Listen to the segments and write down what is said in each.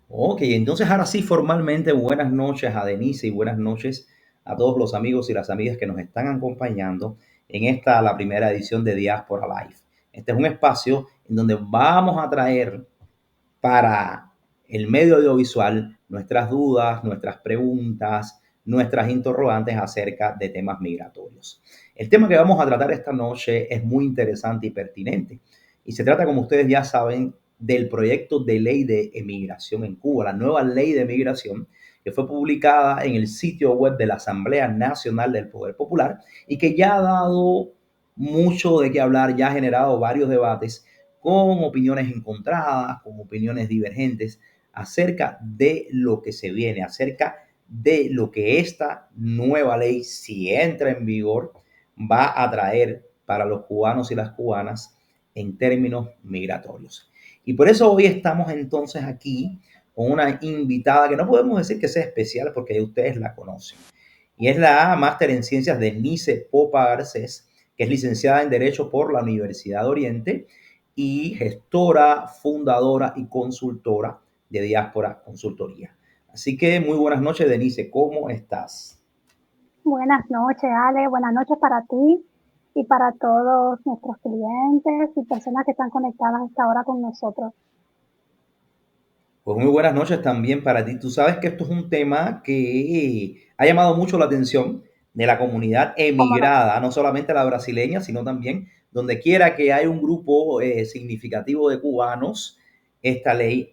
Ok, entonces ahora sí, formalmente, buenas noches a Denise y buenas noches a todos los amigos y las amigas que nos están acompañando en esta, la primera edición de Diáspora Live. Este es un espacio en donde vamos a traer para el medio audiovisual nuestras dudas, nuestras preguntas, nuestras interrogantes acerca de temas migratorios. El tema que vamos a tratar esta noche es muy interesante y pertinente y se trata, como ustedes ya saben, del proyecto de ley de emigración en Cuba, la nueva ley de migración que fue publicada en el sitio web de la Asamblea Nacional del Poder Popular y que ya ha dado mucho de qué hablar, ya ha generado varios debates con opiniones encontradas, con opiniones divergentes acerca de lo que se viene, acerca de lo que esta nueva ley, si entra en vigor, va a traer para los cubanos y las cubanas en términos migratorios. Y por eso hoy estamos entonces aquí con una invitada que no podemos decir que sea especial porque ustedes la conocen. Y es la máster en ciencias Denise Popa Garcés, que es licenciada en Derecho por la Universidad de Oriente y gestora, fundadora y consultora de Diáspora Consultoría. Así que muy buenas noches, Denise, ¿cómo estás? Buenas noches, Ale. Buenas noches para ti y para todos nuestros clientes y personas que están conectadas a esta hora con nosotros. Pues muy buenas noches también para ti. Tú sabes que esto es un tema que ha llamado mucho la atención de la comunidad ¿Cómo no? emigrada, no solamente la brasileña, sino también donde quiera que haya un grupo significativo de cubanos, esta ley,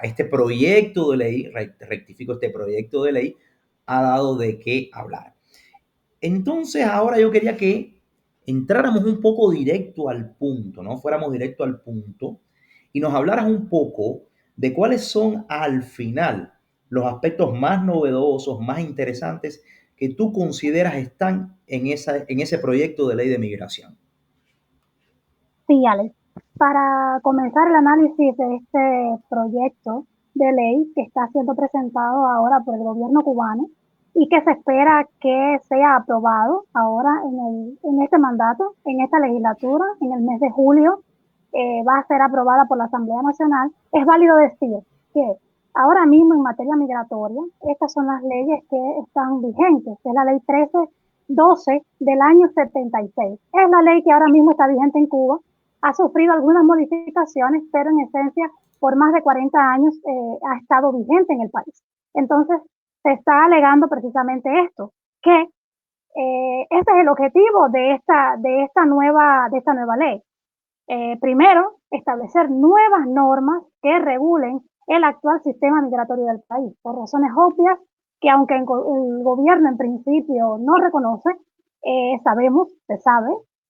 este proyecto de ley, rectifico, este proyecto de ley ha dado de qué hablar. Entonces, ahora yo quería que entráramos un poco directo al punto, ¿no? Fuéramos directo al punto y nos hablaras un poco de cuáles son al final los aspectos más novedosos, más interesantes que tú consideras están en ese proyecto de ley de migración. Sí, Ale. Para comenzar el análisis de este proyecto de ley que está siendo presentado ahora por el gobierno cubano y que se espera que sea aprobado ahora en este mandato, en esta legislatura, en el mes de julio, va a ser aprobada por la Asamblea Nacional, es válido decir que ahora mismo en materia migratoria, estas son las leyes que están vigentes, que es la ley 1312 del año 76. Es la ley que ahora mismo está vigente en Cuba, ha sufrido algunas modificaciones, pero en esencia por más de 40 años ha estado vigente en el país. Entonces, se está alegando precisamente esto, que este es el objetivo de esta nueva ley. Primero, establecer nuevas normas que regulen el actual sistema migratorio del país, por razones obvias que aunque el gobierno en principio no reconoce, sabemos, se sabe,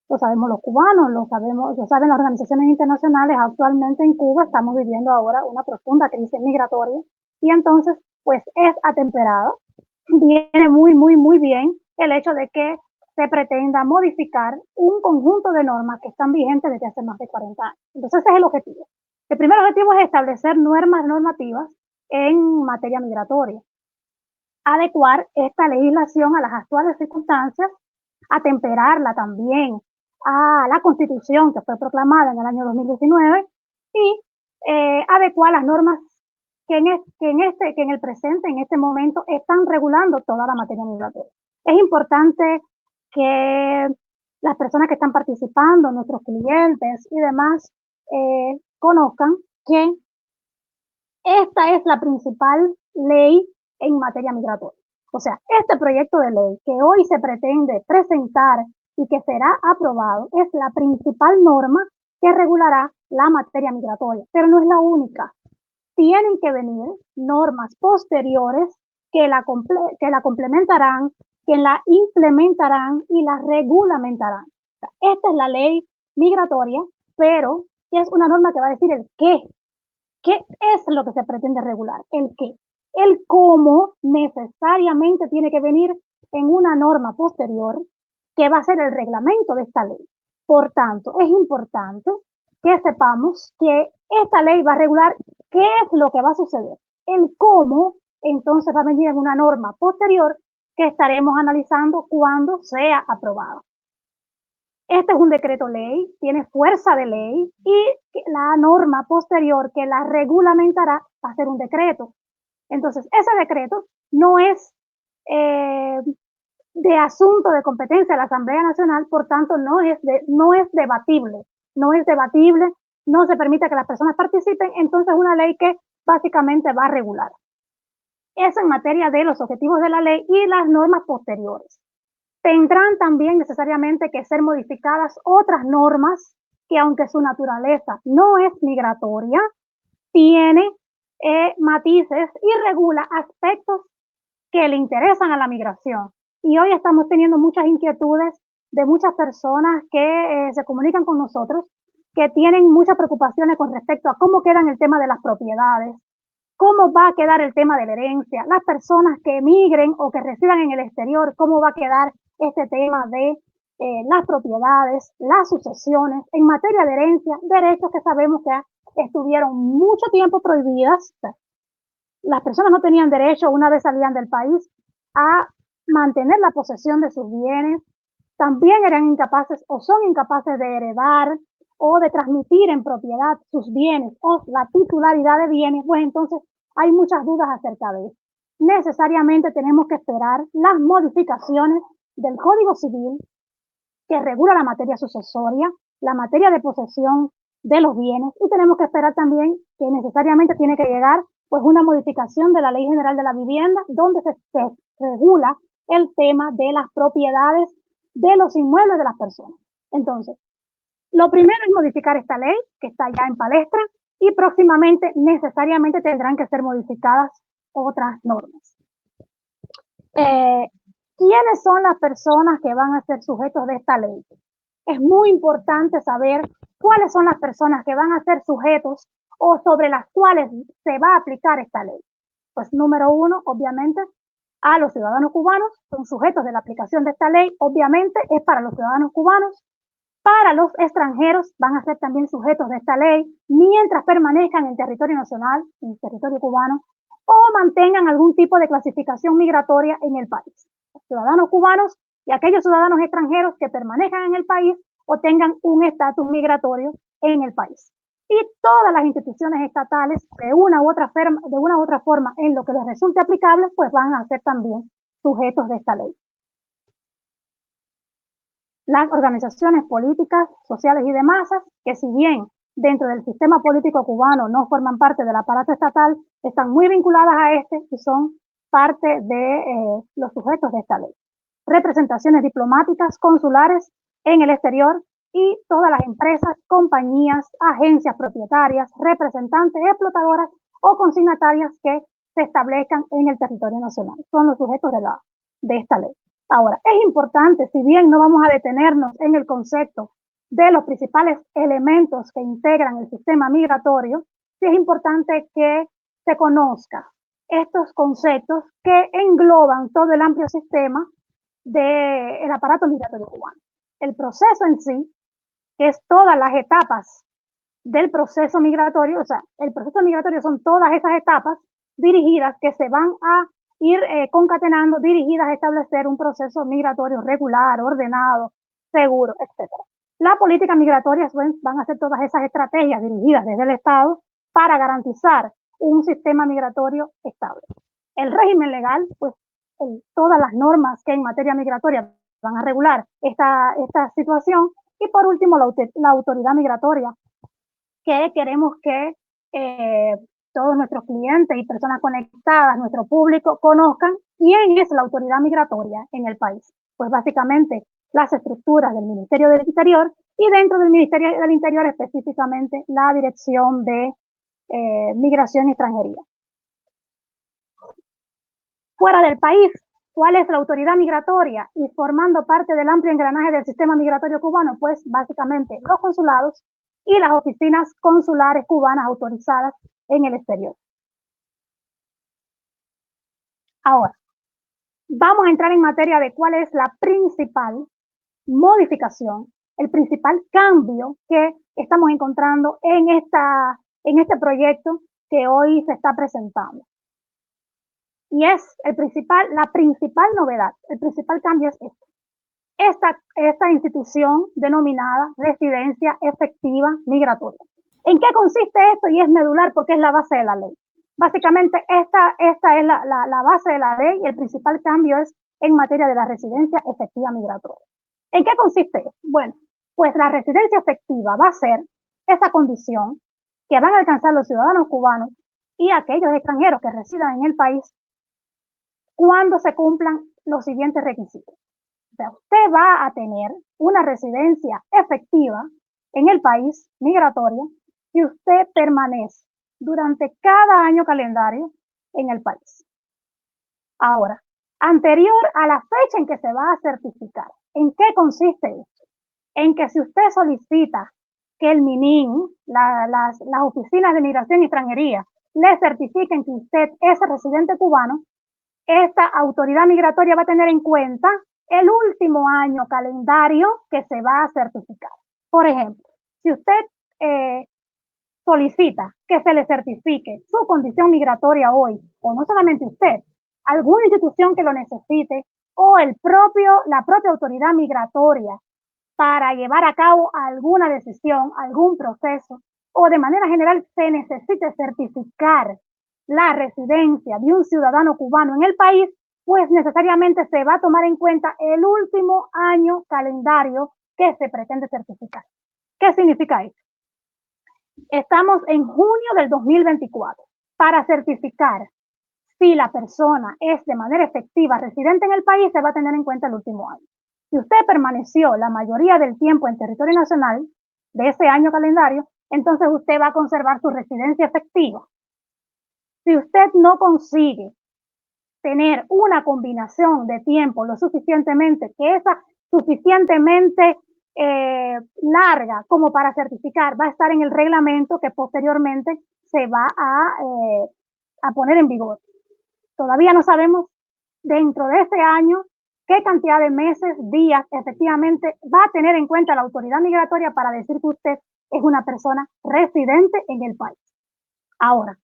lo sabemos los cubanos, lo saben las organizaciones internacionales, actualmente en Cuba estamos viviendo ahora una profunda crisis migratoria y entonces pues es atemperado, viene muy bien el hecho de que se pretenda modificar un conjunto de normas que están vigentes desde hace más de 40 años. Entonces ese es el objetivo. El primer objetivo es establecer normas normativas en materia migratoria, adecuar esta legislación a las actuales circunstancias, atemperarla también a la Constitución que fue proclamada en el año 2019 y adecuar las normas que en el presente, en este momento, están regulando toda la materia migratoria. Es importante que las personas que están participando, nuestros clientes y demás, conozcan que esta es la principal ley en materia migratoria. O sea, este proyecto de ley que hoy se pretende presentar y que será aprobado es la principal norma que regulará la materia migratoria, pero no es la única. Tienen que venir normas posteriores que la complementarán, que la implementarán y la regulamentarán. O sea, esta es la ley migratoria, pero es una norma que va a decir el qué. ¿Qué es lo que se pretende regular? El qué. El cómo necesariamente tiene que venir en una norma posterior que va a ser el reglamento de esta ley. Por tanto, es importante que sepamos que esta ley va a regular qué es lo que va a suceder. El cómo, entonces, va a venir en una norma posterior que estaremos analizando cuando sea aprobada. Este es un decreto ley, tiene fuerza de ley y la norma posterior que la regulamentará va a ser un decreto. Entonces, ese decreto no es eh, de asunto de competencia de la Asamblea Nacional, por tanto, no es debatible, no se permite que las personas participen, entonces es una ley que básicamente va a regular. Eso en materia de los objetivos de la ley y las normas posteriores. Tendrán también necesariamente que ser modificadas otras normas que, aunque su naturaleza no es migratoria, tiene matices y regula aspectos que le interesan a la migración. Y hoy estamos teniendo muchas inquietudes de muchas personas que se comunican con nosotros, que tienen muchas preocupaciones con respecto a cómo quedan el tema de las propiedades, cómo va a quedar el tema de la herencia, las personas que emigren o que residan en el exterior, cómo va a quedar este tema de las propiedades, las sucesiones, en materia de herencia, derechos que sabemos que estuvieron mucho tiempo prohibidas. Las personas no tenían derecho, una vez salían del país, a mantener la posesión de sus bienes. También eran incapaces o son incapaces de heredar o de transmitir en propiedad sus bienes o la titularidad de bienes. Pues entonces hay muchas dudas acerca de eso. Necesariamente tenemos que esperar las modificaciones del Código Civil que regula la materia sucesoria, la materia de posesión de los bienes, y tenemos que esperar también que necesariamente tiene que llegar pues una modificación de la Ley General de la Vivienda, donde se regula el tema de las propiedades de los inmuebles de las personas. Entonces, lo primero es modificar esta ley, que está ya en palestra, y próximamente necesariamente tendrán que ser modificadas otras normas. ¿Quiénes son las personas que van a ser sujetos de esta ley? Es muy importante saber cuáles son las personas que van a ser sujetos o sobre las cuales se va a aplicar esta ley. Pues número uno, obviamente, a los ciudadanos cubanos, son sujetos de la aplicación de esta ley, obviamente es para los ciudadanos cubanos. Para los extranjeros van a ser también sujetos de esta ley mientras permanezcan en territorio nacional, en territorio cubano, o mantengan algún tipo de clasificación migratoria en el país. Los ciudadanos cubanos y aquellos ciudadanos extranjeros que permanezcan en el país o tengan un estatus migratorio en el país. Y todas las instituciones estatales, de una u otra forma, en lo que les resulte aplicable, pues van a ser también sujetos de esta ley. Las organizaciones políticas, sociales y de masas, que si bien dentro del sistema político cubano no forman parte del aparato estatal, están muy vinculadas a este y son parte de los sujetos de esta ley. Representaciones diplomáticas, consulares en el exterior y todas las empresas, compañías, agencias propietarias, representantes, explotadoras o consignatarias que se establezcan en el territorio nacional. Son los sujetos de esta ley. Ahora, es importante, si bien no vamos a detenernos en el concepto de los principales elementos que integran el sistema migratorio, sí es importante que se conozca estos conceptos que engloban todo el amplio sistema del aparato migratorio cubano. El proceso en sí es todas las etapas del proceso migratorio, o sea, el proceso migratorio son todas esas etapas dirigidas que se van a ir concatenando, dirigidas a establecer un proceso migratorio regular, ordenado, seguro, etc. Las políticas migratorias van a ser todas esas estrategias dirigidas desde el Estado para garantizar un sistema migratorio estable. El régimen legal, pues todas las normas que en materia migratoria van a regular esta situación. Y por último, la autoridad migratoria, que queremos que todos nuestros clientes y personas conectadas, nuestro público, conozcan quién es la autoridad migratoria en el país. Pues básicamente las estructuras del Ministerio del Interior y dentro del Ministerio del Interior específicamente la Dirección de Migración y Extranjería. Fuera del país, ¿cuál es la autoridad migratoria? Y formando parte del amplio engranaje del sistema migratorio cubano, pues básicamente los consulados y las oficinas consulares cubanas autorizadas en el exterior. Ahora, vamos a entrar en materia de cuál es la principal modificación, el principal cambio que estamos encontrando en este proyecto que hoy se está presentando. Y es la principal novedad, el principal cambio es esto. esta institución denominada residencia efectiva migratoria. ¿En qué consiste esto? Y es medular porque es la base de la ley. Básicamente, esta es la base de la ley y el principal cambio es en materia de la residencia efectiva migratoria. ¿En qué consiste esto? Bueno, pues la residencia efectiva va a ser esa condición que van a alcanzar los ciudadanos cubanos y aquellos extranjeros que residan en el país cuando se cumplan los siguientes requisitos. O sea, usted va a tener una residencia efectiva en el país migratoria si usted permanece durante cada año calendario en el país. Ahora, anterior a la fecha en que se va a certificar, ¿en qué consiste esto? En que si usted solicita que el MININ, las oficinas de migración y extranjería, le certifiquen que usted es residente cubano, esta autoridad migratoria va a tener en cuenta el último año calendario que se va a certificar. Por ejemplo, si usted solicita que se le certifique su condición migratoria hoy, o no solamente usted, alguna institución que lo necesite, o la propia autoridad migratoria para llevar a cabo alguna decisión, algún proceso, o de manera general se necesite certificar la residencia de un ciudadano cubano en el país, pues necesariamente se va a tomar en cuenta el último año calendario que se pretende certificar. ¿Qué significa esto? Estamos en junio del 2024. Para certificar si la persona es de manera efectiva residente en el país, se va a tener en cuenta el último año. Si usted permaneció la mayoría del tiempo en territorio nacional de ese año calendario, entonces usted va a conservar su residencia efectiva. Si usted no consigue tener una combinación de tiempo lo suficientemente, que esa suficientemente larga como para certificar, va a estar en el reglamento que posteriormente se va a poner en vigor. Todavía no sabemos dentro de ese año qué cantidad de meses, días, efectivamente va a tener en cuenta la autoridad migratoria para decir que usted es una persona residente en el país. Ahora,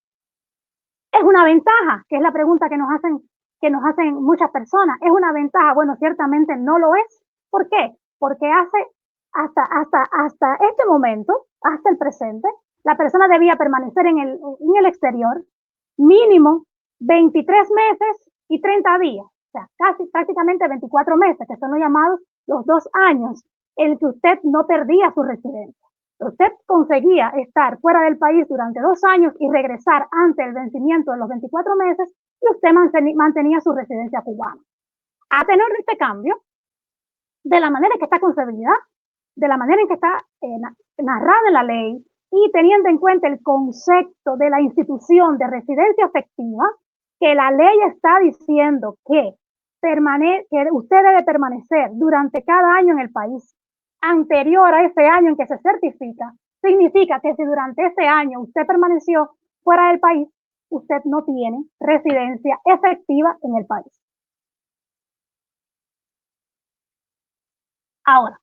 ¿es una ventaja? Que es la pregunta que nos hacen muchas personas. ¿Es una ventaja? Bueno, ciertamente no lo es. ¿Por qué? Porque hasta este momento, hasta el presente, la persona debía permanecer en el exterior mínimo 23 meses y 30 días, o sea, casi prácticamente 24 meses, que son los llamados los 2 años en que usted no perdía su residencia. Usted conseguía estar fuera del país durante 2 años y regresar ante el vencimiento de los 24 meses y usted mantenía su residencia cubana. A tener este cambio, de la manera en que está concebida, de la manera en que está narrada en la ley y teniendo en cuenta el concepto de la institución de residencia efectiva, que la ley está diciendo que usted debe permanecer durante cada año en el país anterior a ese año en que se certifica, significa que si durante ese año usted permaneció fuera del país, usted no tiene residencia efectiva en el país. Ahora,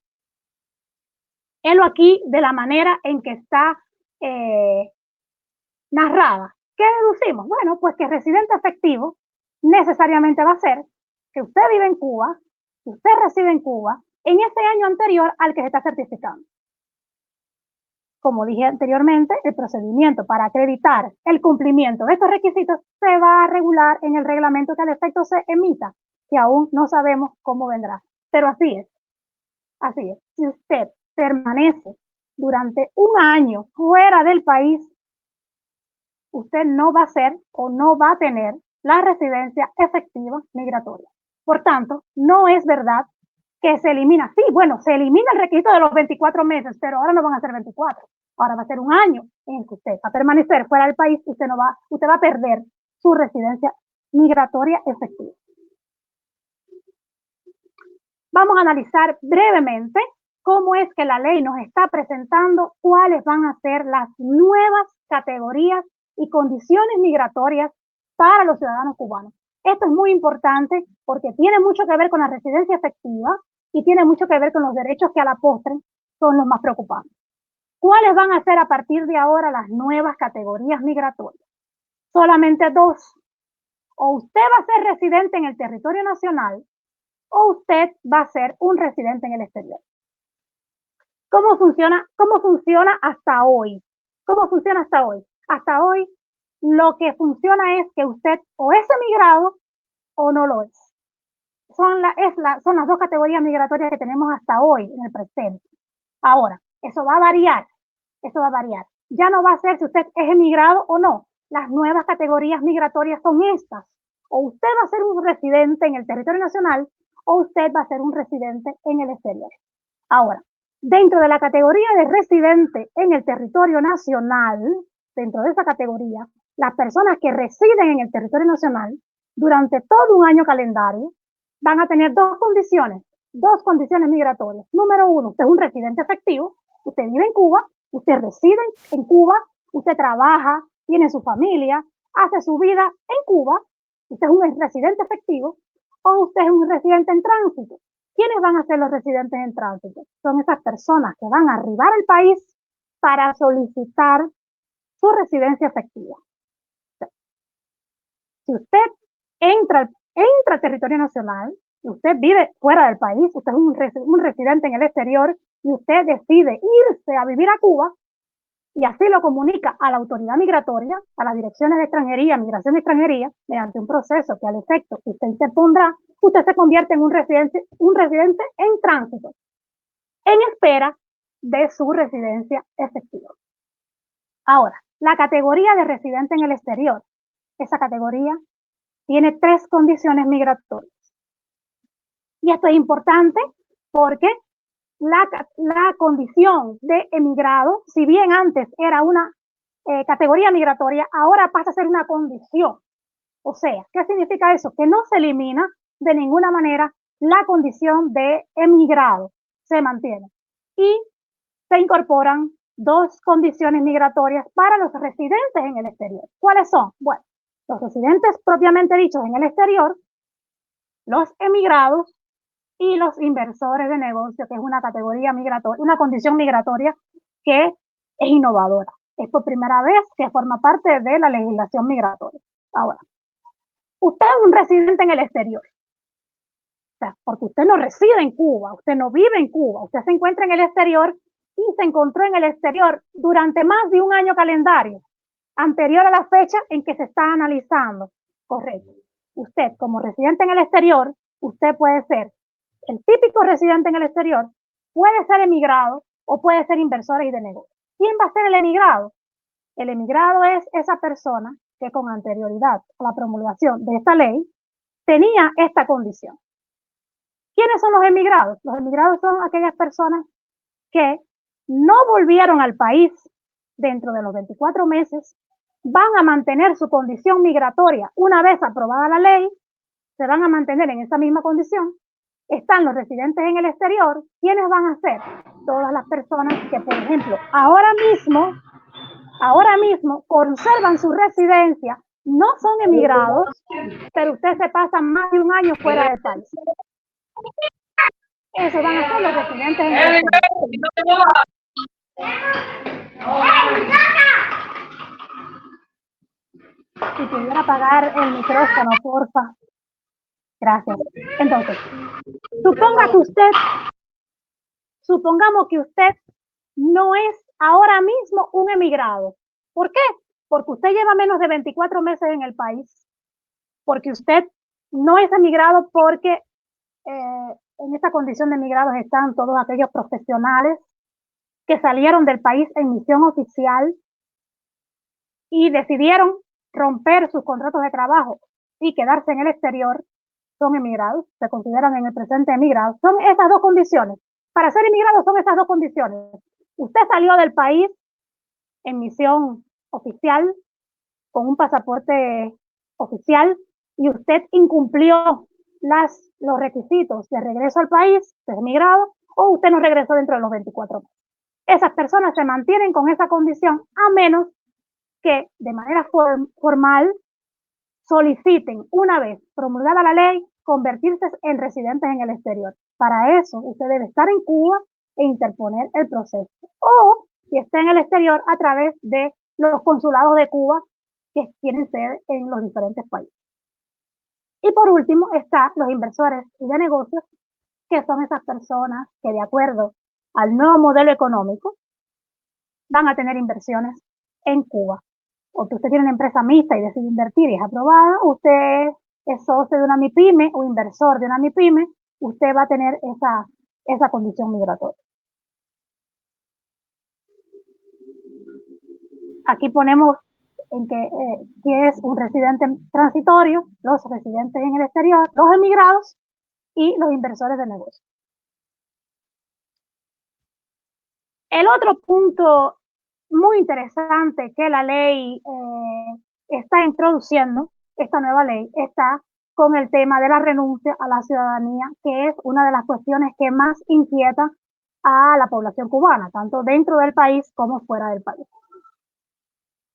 helo aquí de la manera en que está narrada. ¿Qué deducimos? Bueno, pues que residente efectivo necesariamente va a ser que usted vive en Cuba, que usted reside en Cuba en ese año anterior al que se está certificando. Como dije anteriormente, el procedimiento para acreditar el cumplimiento de estos requisitos se va a regular en el reglamento que al efecto se emita, que aún no sabemos cómo vendrá. Pero así es. Así es. Si usted permanece durante un año fuera del país, usted no va a ser o no va a tener la residencia efectiva migratoria. Por tanto, no es verdad que se elimina. Sí, bueno, se elimina el requisito de los 24 meses, pero ahora no van a ser 24. Ahora va a ser un año en que usted va a permanecer fuera del país, usted va a perder su residencia migratoria efectiva. Vamos a analizar brevemente cómo es que la ley nos está presentando cuáles van a ser las nuevas categorías y condiciones migratorias para los ciudadanos cubanos. Esto es muy importante porque tiene mucho que ver con la residencia efectiva y tiene mucho que ver con los derechos que a la postre son los más preocupantes. ¿Cuáles van a ser a partir de ahora las nuevas categorías migratorias? Solamente dos. O usted va a ser residente en el territorio nacional o usted va a ser un residente en el exterior. ¿Cómo funciona hasta hoy? ¿Cómo funciona hasta hoy? Hasta hoy lo que funciona es que usted o es emigrado o no lo es. Son las dos categorías migratorias que tenemos hasta hoy en el presente. Ahora, eso va a variar. Ya no va a ser si usted es emigrado o no. Las nuevas categorías migratorias son estas. O usted va a ser un residente en el territorio nacional o usted va a ser un residente en el exterior. Ahora, dentro de la categoría de residente en el territorio nacional, dentro de esa categoría, las personas que residen en el territorio nacional durante todo un año calendario van a tener dos condiciones migratorias. Número uno, usted es un residente efectivo, usted vive en Cuba, usted reside en Cuba, usted trabaja, tiene su familia, hace su vida en Cuba, usted es un residente efectivo o usted es un residente en tránsito. ¿Quiénes van a ser los residentes en tránsito? Son esas personas que van a arribar al país para solicitar su residencia efectiva. Si usted entra al territorio nacional, usted vive fuera del país, usted es un residente en el exterior y usted decide irse a vivir a Cuba y así lo comunica a la autoridad migratoria, a las direcciones de extranjería, migración y extranjería, mediante un proceso que al efecto que usted interpondrá, usted se convierte en un residente en tránsito, en espera de su residencia efectiva. Ahora, la categoría de residente en el exterior, esa categoría tiene tres condiciones migratorias. Y esto es importante porque la condición de emigrado, si bien antes era una categoría migratoria, ahora pasa a ser una condición. O sea, ¿qué significa eso? Que no se elimina de ninguna manera la condición de emigrado, se mantiene. Y se incorporan dos condiciones migratorias para los residentes en el exterior. ¿Cuáles son? Bueno, los residentes propiamente dichos en el exterior, los emigrados y los inversores de negocio, que es una categoría migratoria, una condición migratoria que es innovadora. Es por primera vez que forma parte de la legislación migratoria. Ahora, usted es un residente en el exterior. O sea, porque usted no reside en Cuba, usted no vive en Cuba, usted se encuentra en el exterior y se encontró en el exterior durante más de un año calendario, anterior a la fecha en que se está analizando. Correcto. Usted, como residente en el exterior, usted puede ser el típico residente en el exterior, puede ser emigrado o puede ser inversor y de negocio. ¿Quién va a ser el emigrado? El emigrado es esa persona que con anterioridad a la promulgación de esta ley tenía esta condición. ¿Quiénes son los emigrados? Los emigrados son aquellas personas que no volvieron al país dentro de los 24 meses, van a mantener su condición migratoria una vez aprobada la ley, se van a mantener en esa misma condición. Están los residentes en el exterior. ¿Quiénes van a ser? Todas las personas que, por ejemplo, ahora mismo conservan su residencia, no son emigrados, pero usted se pasa más de un año fuera del país. Esos van a ser los residentes en el exterior. Si pudiera apagar el micrófono, porfa. Gracias. Entonces, supongamos que usted no es ahora mismo un emigrado. ¿Por qué? Porque usted lleva menos de 24 meses en el país. Porque usted no es emigrado porque en esta condición de emigrados están todos aquellos profesionales que salieron del país en misión oficial y decidieron romper sus contratos de trabajo y quedarse en el exterior, son emigrados, se consideran en el presente emigrados. Son esas dos condiciones. Para ser emigrado son esas dos condiciones. Usted salió del país en misión oficial, con un pasaporte oficial, y usted incumplió los requisitos de regreso al país, de emigrado, o usted no regresó dentro de los 24 meses. Esas personas se mantienen con esa condición a menos que de manera formal soliciten, una vez promulgada la ley, convertirse en residentes en el exterior. Para eso, usted debe estar en Cuba e interponer el proceso. O, si está en el exterior, a través de los consulados de Cuba que tienen sede en los diferentes países. Y por último están los inversores y de negocios, que son esas personas que de acuerdo al nuevo modelo económico van a tener inversiones en Cuba. O que usted tiene una empresa mixta y decide invertir y es aprobada, usted es socio de una MIPYME o inversor de una MIPYME, usted va a tener esa condición migratoria. Aquí ponemos en que es un residente transitorio, los residentes en el exterior, los emigrados y los inversores de negocios. El otro punto muy interesante que la ley está introduciendo, esta nueva ley, está con el tema de la renuncia a la ciudadanía, que es una de las cuestiones que más inquieta a la población cubana, tanto dentro del país como fuera del país.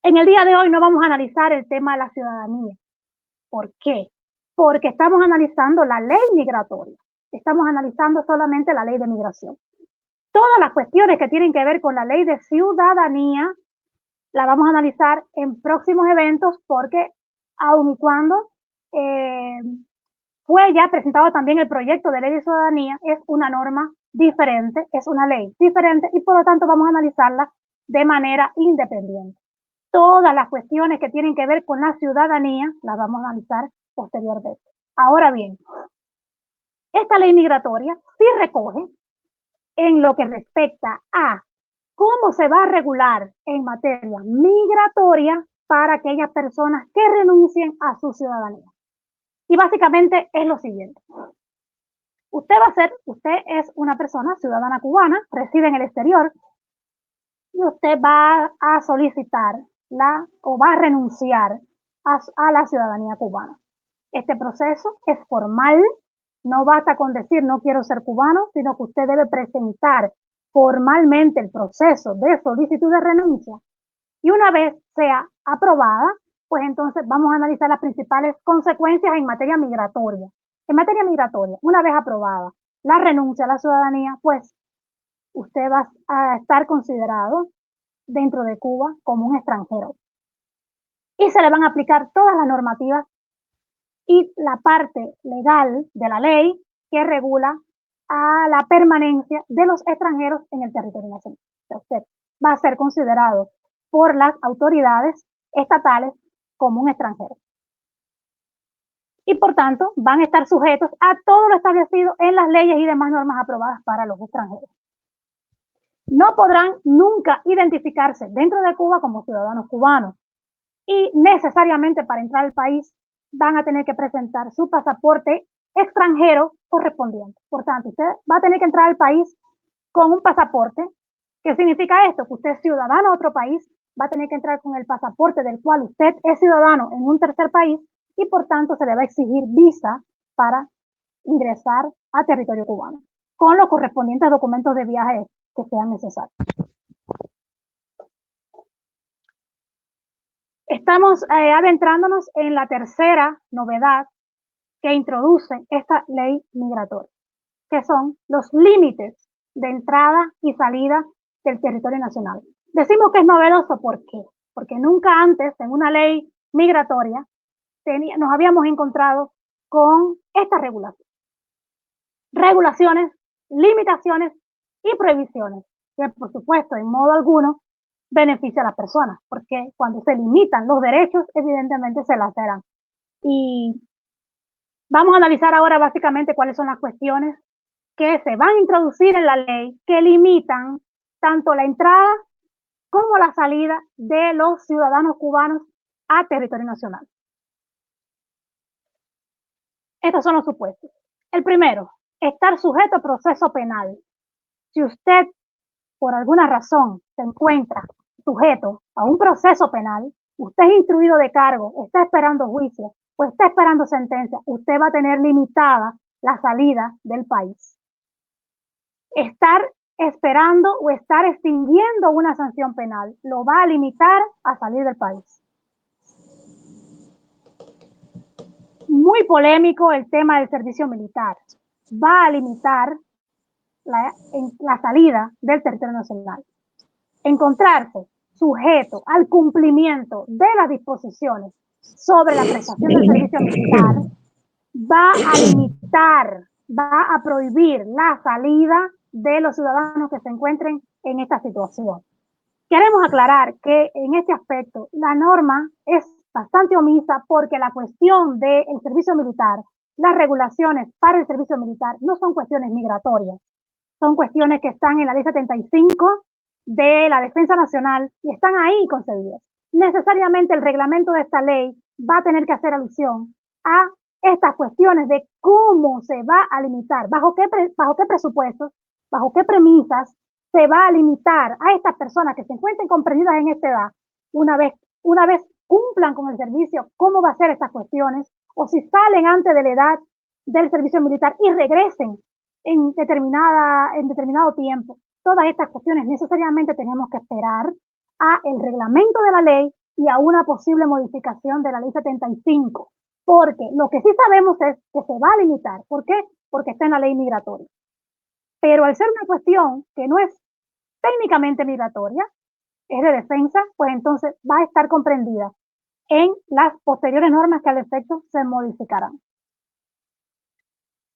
En el día de hoy no vamos a analizar el tema de la ciudadanía. ¿Por qué? Porque estamos analizando la ley migratoria. Estamos analizando solamente la ley de migración. Todas las cuestiones que tienen que ver con la ley de ciudadanía la vamos a analizar en próximos eventos porque aun y cuando fue ya presentado también el proyecto de ley de ciudadanía, es una norma diferente, es una ley diferente y por lo tanto vamos a analizarla de manera independiente. Todas las cuestiones que tienen que ver con la ciudadanía las vamos a analizar posteriormente. Ahora bien, esta ley migratoria sí recoge en lo que respecta a cómo se va a regular en materia migratoria para aquellas personas que renuncien a su ciudadanía. Y básicamente es lo siguiente. Usted es una persona ciudadana cubana, reside en el exterior, y usted va a solicitar o va a renunciar a la ciudadanía cubana. Este proceso es formal, no basta con decir no quiero ser cubano, sino que usted debe presentar formalmente el proceso de solicitud de renuncia y una vez sea aprobada, pues entonces vamos a analizar las principales consecuencias en materia migratoria. En materia migratoria, una vez aprobada la renuncia a la ciudadanía, pues usted va a estar considerado dentro de Cuba como un extranjero. Y se le van a aplicar todas las normativas y la parte legal de la ley que regula a la permanencia de los extranjeros en el territorio nacional. Usted va a ser considerado por las autoridades estatales como un extranjero. Y por tanto van a estar sujetos a todo lo establecido en las leyes y demás normas aprobadas para los extranjeros. No podrán nunca identificarse dentro de Cuba como ciudadanos cubanos y necesariamente para entrar al país van a tener que presentar su pasaporte extranjero correspondiente. Por tanto, usted va a tener que entrar al país con un pasaporte. ¿Qué significa esto? Que usted es ciudadano de otro país, va a tener que entrar con el pasaporte del cual usted es ciudadano en un tercer país y por tanto se le va a exigir visa para ingresar a territorio cubano, con los correspondientes documentos de viaje que sean necesarios. Estamos adentrándonos en la tercera novedad que introduce esta ley migratoria, que son los límites de entrada y salida del territorio nacional. Decimos que es novedoso, ¿por qué? Porque nunca antes en una ley migratoria nos habíamos encontrado con esta regulación. Regulaciones, limitaciones y prohibiciones, que por supuesto en modo alguno beneficia a las personas, porque cuando se limitan los derechos, evidentemente se laceran. Y vamos a analizar ahora básicamente cuáles son las cuestiones que se van a introducir en la ley que limitan tanto la entrada como la salida de los ciudadanos cubanos a territorio nacional. Estos son los supuestos. El primero, estar sujeto a proceso penal. Si usted por alguna razón se encuentra sujeto a un proceso penal, usted es instruido de cargo, está esperando juicio o está esperando sentencia, usted va a tener limitada la salida del país. Estar esperando o estar extinguiendo una sanción penal lo va a limitar a salir del país. Muy polémico el tema del servicio militar. Va a limitar la salida del territorio nacional. Encontrarse sujeto al cumplimiento de las disposiciones sobre la prestación del servicio militar va a limitar, va a prohibir la salida de los ciudadanos que se encuentren en esta situación. Queremos aclarar que en este aspecto la norma es bastante omisa porque la cuestión del servicio militar, las regulaciones para el servicio militar no son cuestiones migratorias, son cuestiones que están en la ley 75 de la Defensa Nacional y están ahí concebidas. Necesariamente el reglamento de esta ley va a tener que hacer alusión a estas cuestiones de cómo se va a limitar, bajo qué presupuestos, bajo qué premisas se va a limitar a estas personas que se encuentren comprendidas en esta edad, una vez cumplan con el servicio, cómo va a ser estas cuestiones, o si salen antes de la edad del servicio militar y regresen en determinado tiempo. Todas estas cuestiones necesariamente tenemos que esperar a el reglamento de la ley y a una posible modificación de la ley 75, porque lo que sí sabemos es que se va a limitar. ¿Por qué? Porque está en la ley migratoria. Pero al ser una cuestión que no es técnicamente migratoria, es de defensa, pues entonces va a estar comprendida en las posteriores normas que al efecto se modificarán.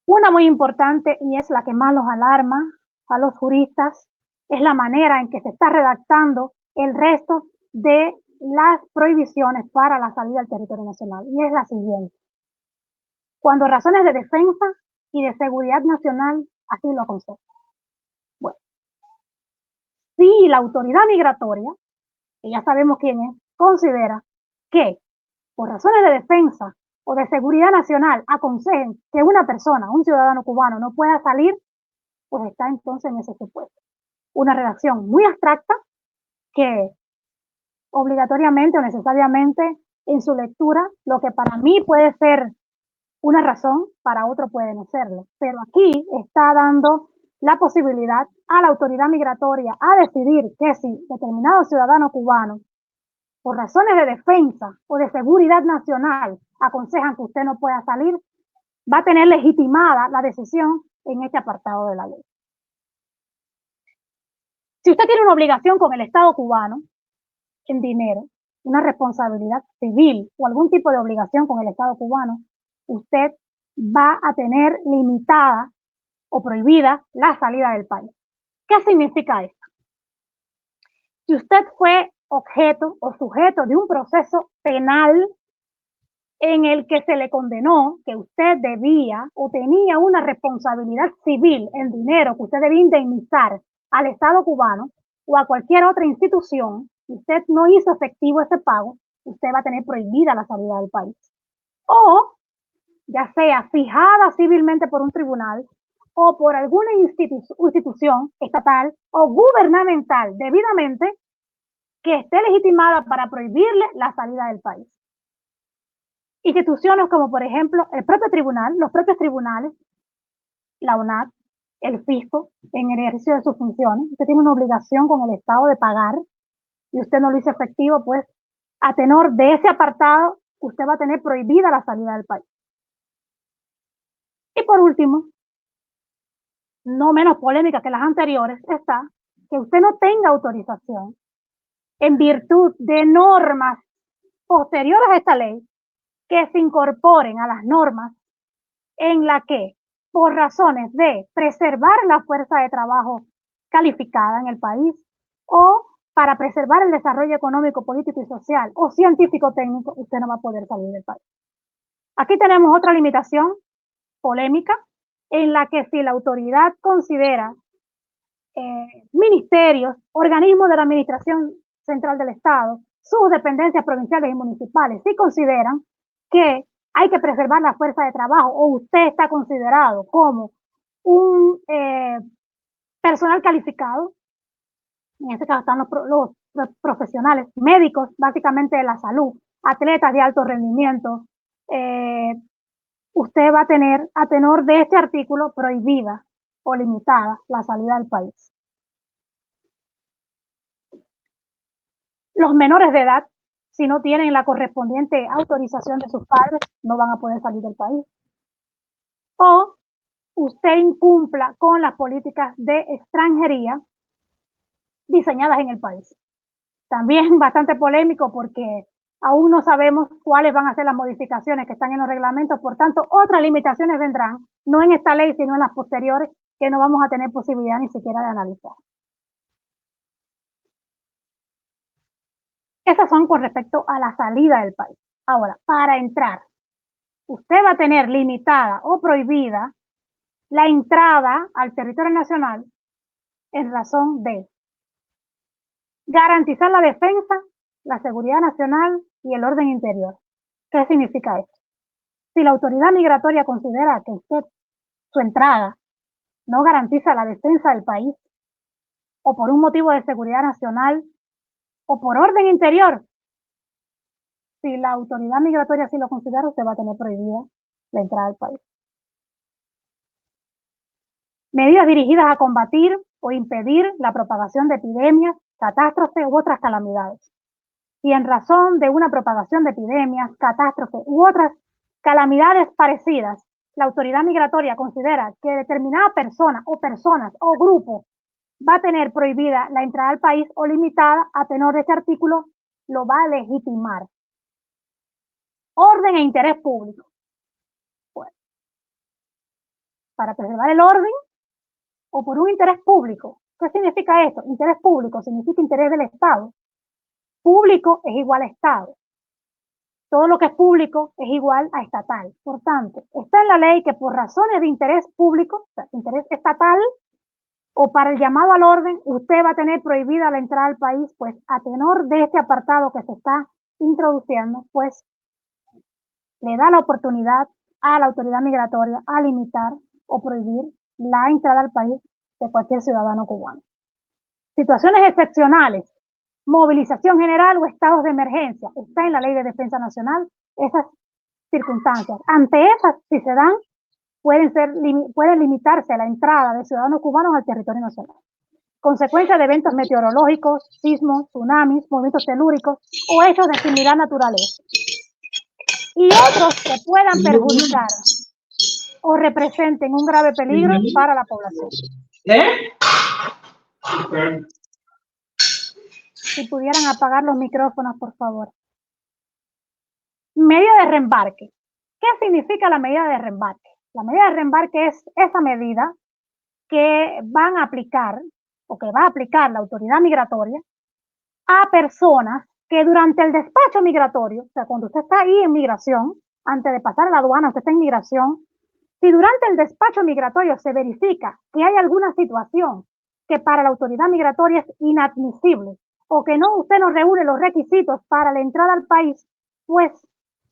Una muy importante y es la que más los alarma a los juristas, es la manera en que se está redactando el resto de las prohibiciones para la salida del territorio nacional. Y es la siguiente. Cuando razones de defensa y de seguridad nacional así lo aconsejan. Bueno, si la autoridad migratoria, que ya sabemos quién es, considera que por razones de defensa o de seguridad nacional aconsejen que una persona, un ciudadano cubano, no pueda salir, pues está entonces en ese supuesto. Una redacción muy abstracta que obligatoriamente o necesariamente en su lectura, lo que para mí puede ser una razón, para otro puede no serlo. Pero aquí está dando la posibilidad a la autoridad migratoria a decidir que si determinado ciudadano cubano, por razones de defensa o de seguridad nacional, aconsejan que usted no pueda salir, va a tener legitimada la decisión en este apartado de la ley. Si usted tiene una obligación con el Estado cubano en dinero, una responsabilidad civil o algún tipo de obligación con el Estado cubano, usted va a tener limitada o prohibida la salida del país. ¿Qué significa esto? Si usted fue objeto o sujeto de un proceso penal en el que se le condenó que usted debía o tenía una responsabilidad civil en dinero que usted debía indemnizar al Estado cubano o a cualquier otra institución, y usted no hizo efectivo ese pago, usted va a tener prohibida la salida del país. O ya sea fijada civilmente por un tribunal o por alguna institución estatal o gubernamental debidamente que esté legitimada para prohibirle la salida del país. Instituciones como por ejemplo el propio tribunal, los propios tribunales, la UNAT, el fisco, en el ejercicio de sus funciones. Usted tiene una obligación con el Estado de pagar y usted no lo hizo efectivo, pues a tenor de ese apartado, usted va a tener prohibida la salida del país. Y por último, no menos polémica que las anteriores, está que usted no tenga autorización en virtud de normas posteriores a esta ley que se incorporen a las normas en la que, por razones de preservar la fuerza de trabajo calificada en el país o para preservar el desarrollo económico, político y social o científico técnico, usted no va a poder salir del país. Aquí tenemos otra limitación polémica en la que si la autoridad considera ministerios, organismos de la administración central del Estado, sus dependencias provinciales y municipales, si consideran que hay que preservar la fuerza de trabajo o usted está considerado como un personal calificado, en este caso están los profesionales médicos, básicamente de la salud, atletas de alto rendimiento, usted va a tener, a tenor de este artículo, prohibida o limitada la salida del país. Los menores de edad, si no tienen la correspondiente autorización de sus padres, no van a poder salir del país. O usted incumpla con las políticas de extranjería diseñadas en el país. También bastante polémico porque Aún no sabemos cuáles van a ser las modificaciones que están en los reglamentos, por tanto, otras limitaciones vendrán, no en esta ley, sino en las posteriores, que no vamos a tener posibilidad ni siquiera de analizar. Esas son con respecto a la salida del país. Ahora, para entrar, usted va a tener limitada o prohibida la entrada al territorio nacional en razón de garantizar la defensa, la seguridad nacional y el orden interior. ¿Qué significa esto? Si la autoridad migratoria considera que usted, su entrada, no garantiza la defensa del país, o por un motivo de seguridad nacional, o por orden interior, si la autoridad migratoria así lo considera, usted va a tener prohibida la entrada al país. Medidas dirigidas a combatir o impedir la propagación de epidemias, catástrofes u otras calamidades. Y en razón de una propagación de epidemias, catástrofes u otras calamidades parecidas, la autoridad migratoria considera que determinada persona o personas o grupo va a tener prohibida la entrada al país o limitada a tenor de este artículo, lo va a legitimar. Orden e interés público. Bueno, para preservar el orden o por un interés público. ¿Qué significa esto? Interés público significa interés del Estado. Público es igual a Estado. Todo lo que es público es igual a estatal. Por tanto, está en la ley que por razones de interés público, o sea, interés estatal, o para el llamado al orden, usted va a tener prohibida la entrada al país, pues a tenor de este apartado que se está introduciendo, pues le da la oportunidad a la autoridad migratoria a limitar o prohibir la entrada al país de cualquier ciudadano cubano. Situaciones excepcionales, movilización general o estados de emergencia. Está en la Ley de Defensa Nacional esas circunstancias. Ante esas, si se dan, puede limitarse la entrada de ciudadanos cubanos al territorio nacional. Consecuencia de eventos meteorológicos, sismos, tsunamis, movimientos telúricos o hechos de similar naturaleza. Y otros que puedan perjudicar o representen un grave peligro para la población. Si pudieran apagar los micrófonos, por favor. Medida de reembarque. ¿Qué significa la medida de reembarque? La medida de reembarque es esa medida que van a aplicar o que va a aplicar la autoridad migratoria a personas que durante el despacho migratorio, o sea, cuando usted está ahí en migración, antes de pasar a la aduana, usted está en migración, si durante el despacho migratorio se verifica que hay alguna situación que para la autoridad migratoria es inadmisible o que no, usted no reúne los requisitos para la entrada al país, pues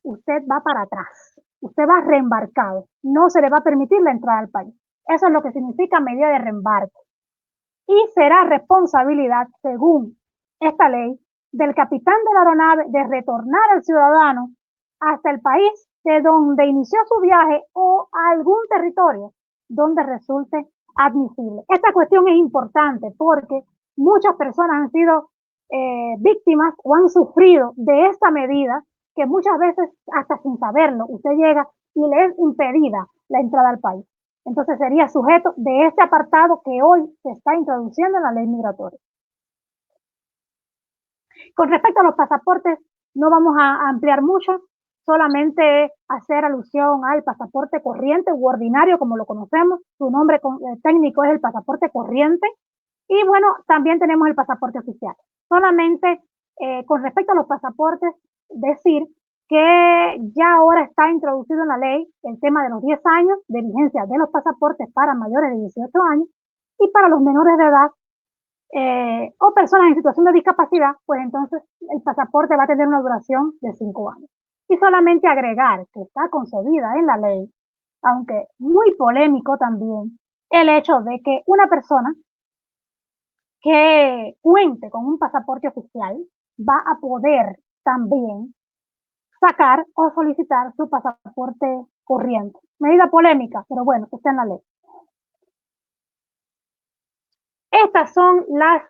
usted va para atrás, usted va reembarcado, no se le va a permitir la entrada al país. Eso es lo que significa medida de reembarque. Y será responsabilidad, según esta ley, del capitán de la aeronave de retornar al ciudadano hasta el país de donde inició su viaje o a algún territorio donde resulte admisible. Esta cuestión es importante porque muchas personas han sido víctimas o han sufrido de esta medida que muchas veces hasta sin saberlo usted llega y le es impedida la entrada al país. Entonces sería sujeto de este apartado que hoy se está introduciendo en la ley migratoria. Con respecto a los pasaportes, no vamos a ampliar mucho, solamente hacer alusión al pasaporte corriente u ordinario, como lo conocemos. Su nombre técnico es el pasaporte corriente. Y bueno, también tenemos el pasaporte oficial. Solamente con respecto a los pasaportes, decir que ya ahora está introducido en la ley el tema de los 10 años de vigencia de los pasaportes para mayores de 18 años y para los menores de edad o personas en situación de discapacidad, pues entonces el pasaporte va a tener una duración de 5 años. Y solamente agregar que está concebida en la ley, aunque muy polémico también, el hecho de que una persona que cuente con un pasaporte oficial va a poder también sacar o solicitar su pasaporte corriente. Medida polémica, pero bueno, está en la ley. Estas son las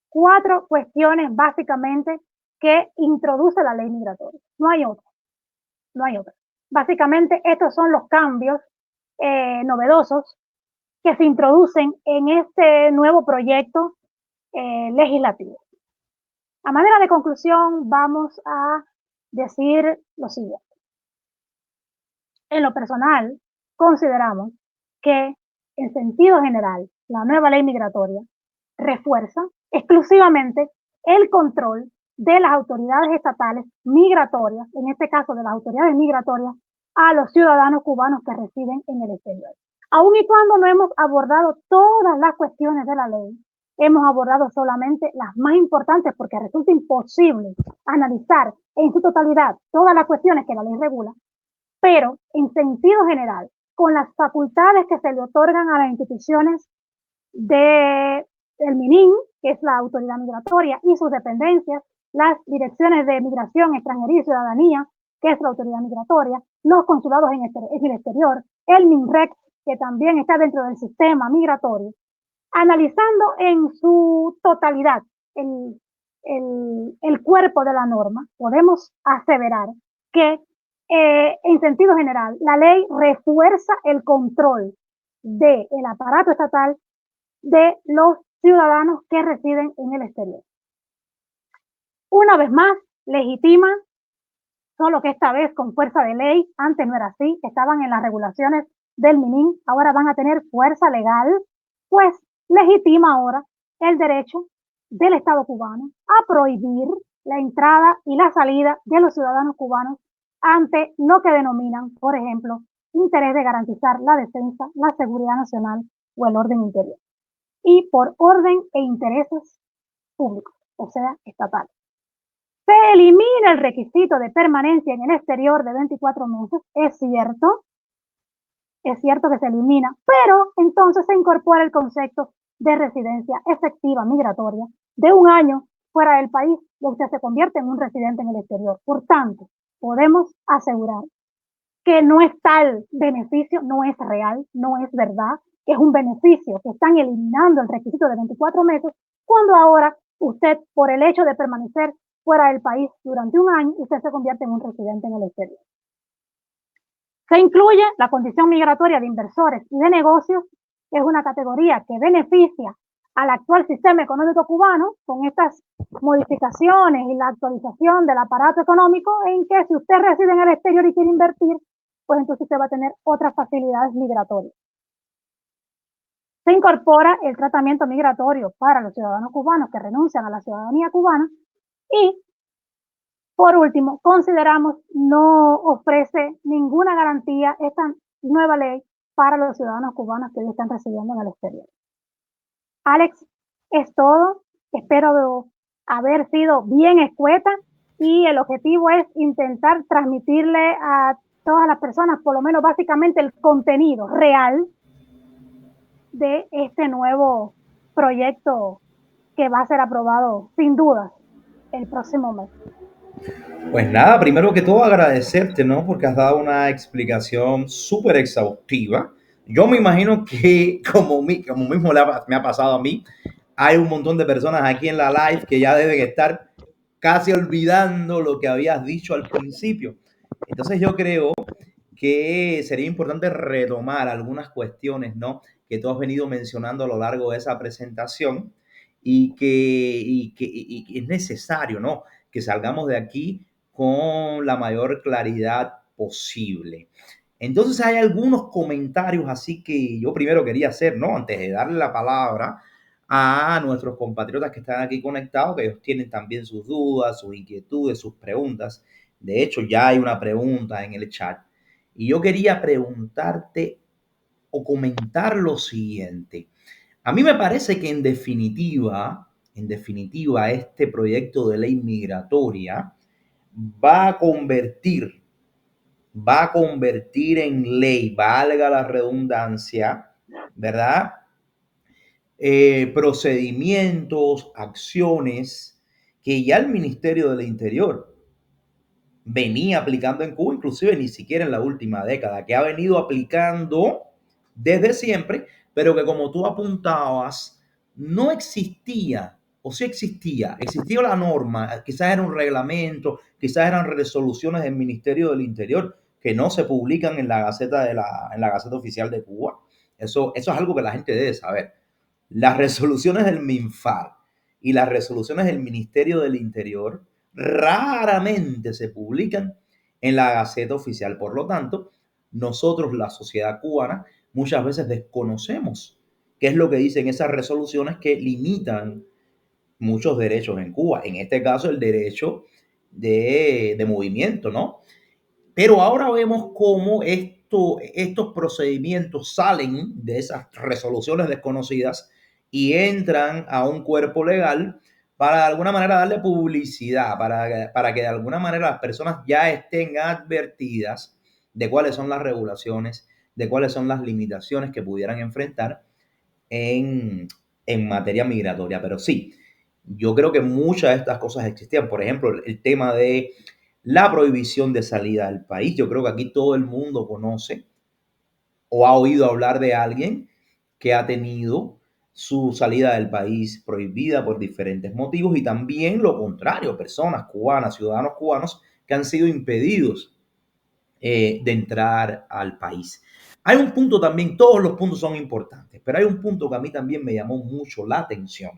4 cuestiones básicamente que introduce la ley migratoria. No hay otra. No hay otra. Básicamente estos son los cambios novedosos que se introducen en este nuevo proyecto legislativo. A manera de conclusión, vamos a decir lo siguiente. En lo personal, consideramos que, en sentido general, la nueva ley migratoria refuerza exclusivamente el control de las autoridades estatales migratorias, en este caso de las autoridades migratorias, a los ciudadanos cubanos que residen en el exterior. Aun y cuando no hemos abordado todas las cuestiones de la ley, hemos abordado solamente las más importantes porque resulta imposible analizar en su totalidad todas las cuestiones que la ley regula, pero en sentido general, con las facultades que se le otorgan a las instituciones del MININ, que es la autoridad migratoria, y sus dependencias, las direcciones de migración, extranjería y ciudadanía, que es la autoridad migratoria, los consulados en el exterior, el MINREX, que también está dentro del sistema migratorio, analizando en su totalidad el cuerpo de la norma, podemos aseverar que en sentido general, la ley refuerza el control del aparato estatal de los ciudadanos que residen en el exterior. Una vez más, legitima, solo que esta vez con fuerza de ley, antes no era así, estaban en las regulaciones del MININ, ahora van a tener fuerza legal, pues legitima ahora el derecho del Estado cubano a prohibir la entrada y la salida de los ciudadanos cubanos ante lo que denominan, por ejemplo, interés de garantizar la defensa, la seguridad nacional o el orden interior. Y por orden e intereses públicos, o sea, estatales. Se elimina el requisito de permanencia en el exterior de 24 meses, es cierto que se elimina, pero entonces se incorpora el concepto de residencia efectiva migratoria de un año fuera del país y usted se convierte en un residente en el exterior. Por tanto, podemos asegurar que no es tal beneficio, no es real, no es verdad, que es un beneficio, que están eliminando el requisito de 24 meses, cuando ahora usted, por el hecho de permanecer fuera del país durante un año, usted se convierte en un residente en el exterior. Se incluye la condición migratoria de inversores y de negocios, que es una categoría que beneficia al actual sistema económico cubano con estas modificaciones y la actualización del aparato económico, en que si usted reside en el exterior y quiere invertir, pues entonces usted va a tener otras facilidades migratorias. Se incorpora el tratamiento migratorio para los ciudadanos cubanos que renuncian a la ciudadanía cubana y, por último, consideramos no ofrece ninguna garantía esta nueva ley para los ciudadanos cubanos que hoy están residiendo en el exterior. Alex, es todo. Espero haber sido bien escueta y el objetivo es intentar transmitirle a todas las personas, por lo menos básicamente, el contenido real de este nuevo proyecto que va a ser aprobado sin dudas el próximo mes. Pues nada, primero que todo agradecerte, ¿no? Porque has dado una explicación súper exhaustiva. Yo me imagino que, como mismo me ha pasado a mí, hay un montón de personas aquí en la live que ya deben estar casi olvidando lo que habías dicho al principio. Entonces yo creo que sería importante retomar algunas cuestiones, ¿no? Que tú has venido mencionando a lo largo de esa presentación y es necesario, ¿no? Que salgamos de aquí con la mayor claridad posible. Entonces hay algunos comentarios así que yo primero quería hacer, ¿no? Antes de darle la palabra a nuestros compatriotas que están aquí conectados, que ellos tienen también sus dudas, sus inquietudes, sus preguntas. De hecho, ya hay una pregunta en el chat. Y yo quería preguntarte o comentar lo siguiente. A mí me parece que en definitiva, este proyecto de ley migratoria va a convertir, va a convertir en ley, valga la redundancia, ¿verdad? Procedimientos, acciones que ya el Ministerio del Interior venía aplicando en Cuba, inclusive ni siquiera en la última década, que ha venido aplicando desde siempre, pero que como tú apuntabas, no existía, o sí existía la norma, quizás era un reglamento, quizás eran resoluciones del Ministerio del Interior que no se publican en la Gaceta, en la Gaceta Oficial de Cuba. Eso es algo que la gente debe saber. Las resoluciones del MINFAR y las resoluciones del Ministerio del Interior raramente se publican en la Gaceta Oficial. Por lo tanto, nosotros, la sociedad cubana, muchas veces desconocemos qué es lo que dicen esas resoluciones que limitan muchos derechos en Cuba. En este caso, el derecho de movimiento, ¿no? Pero ahora vemos cómo estos procedimientos salen de esas resoluciones desconocidas y entran a un cuerpo legal para de alguna manera darle publicidad, para que de alguna manera las personas ya estén advertidas de cuáles son las regulaciones, de cuáles son las limitaciones que pudieran enfrentar en, en materia migratoria. Pero sí, yo creo que muchas de estas cosas existían. Por ejemplo, el tema de la prohibición de salida del país. Yo creo que aquí todo el mundo conoce o ha oído hablar de alguien que ha tenido su salida del país prohibida por diferentes motivos y también lo contrario, personas cubanas, ciudadanos cubanos que han sido impedidos de entrar al país. Hay un punto también, todos los puntos son importantes, pero hay un punto que a mí también me llamó mucho la atención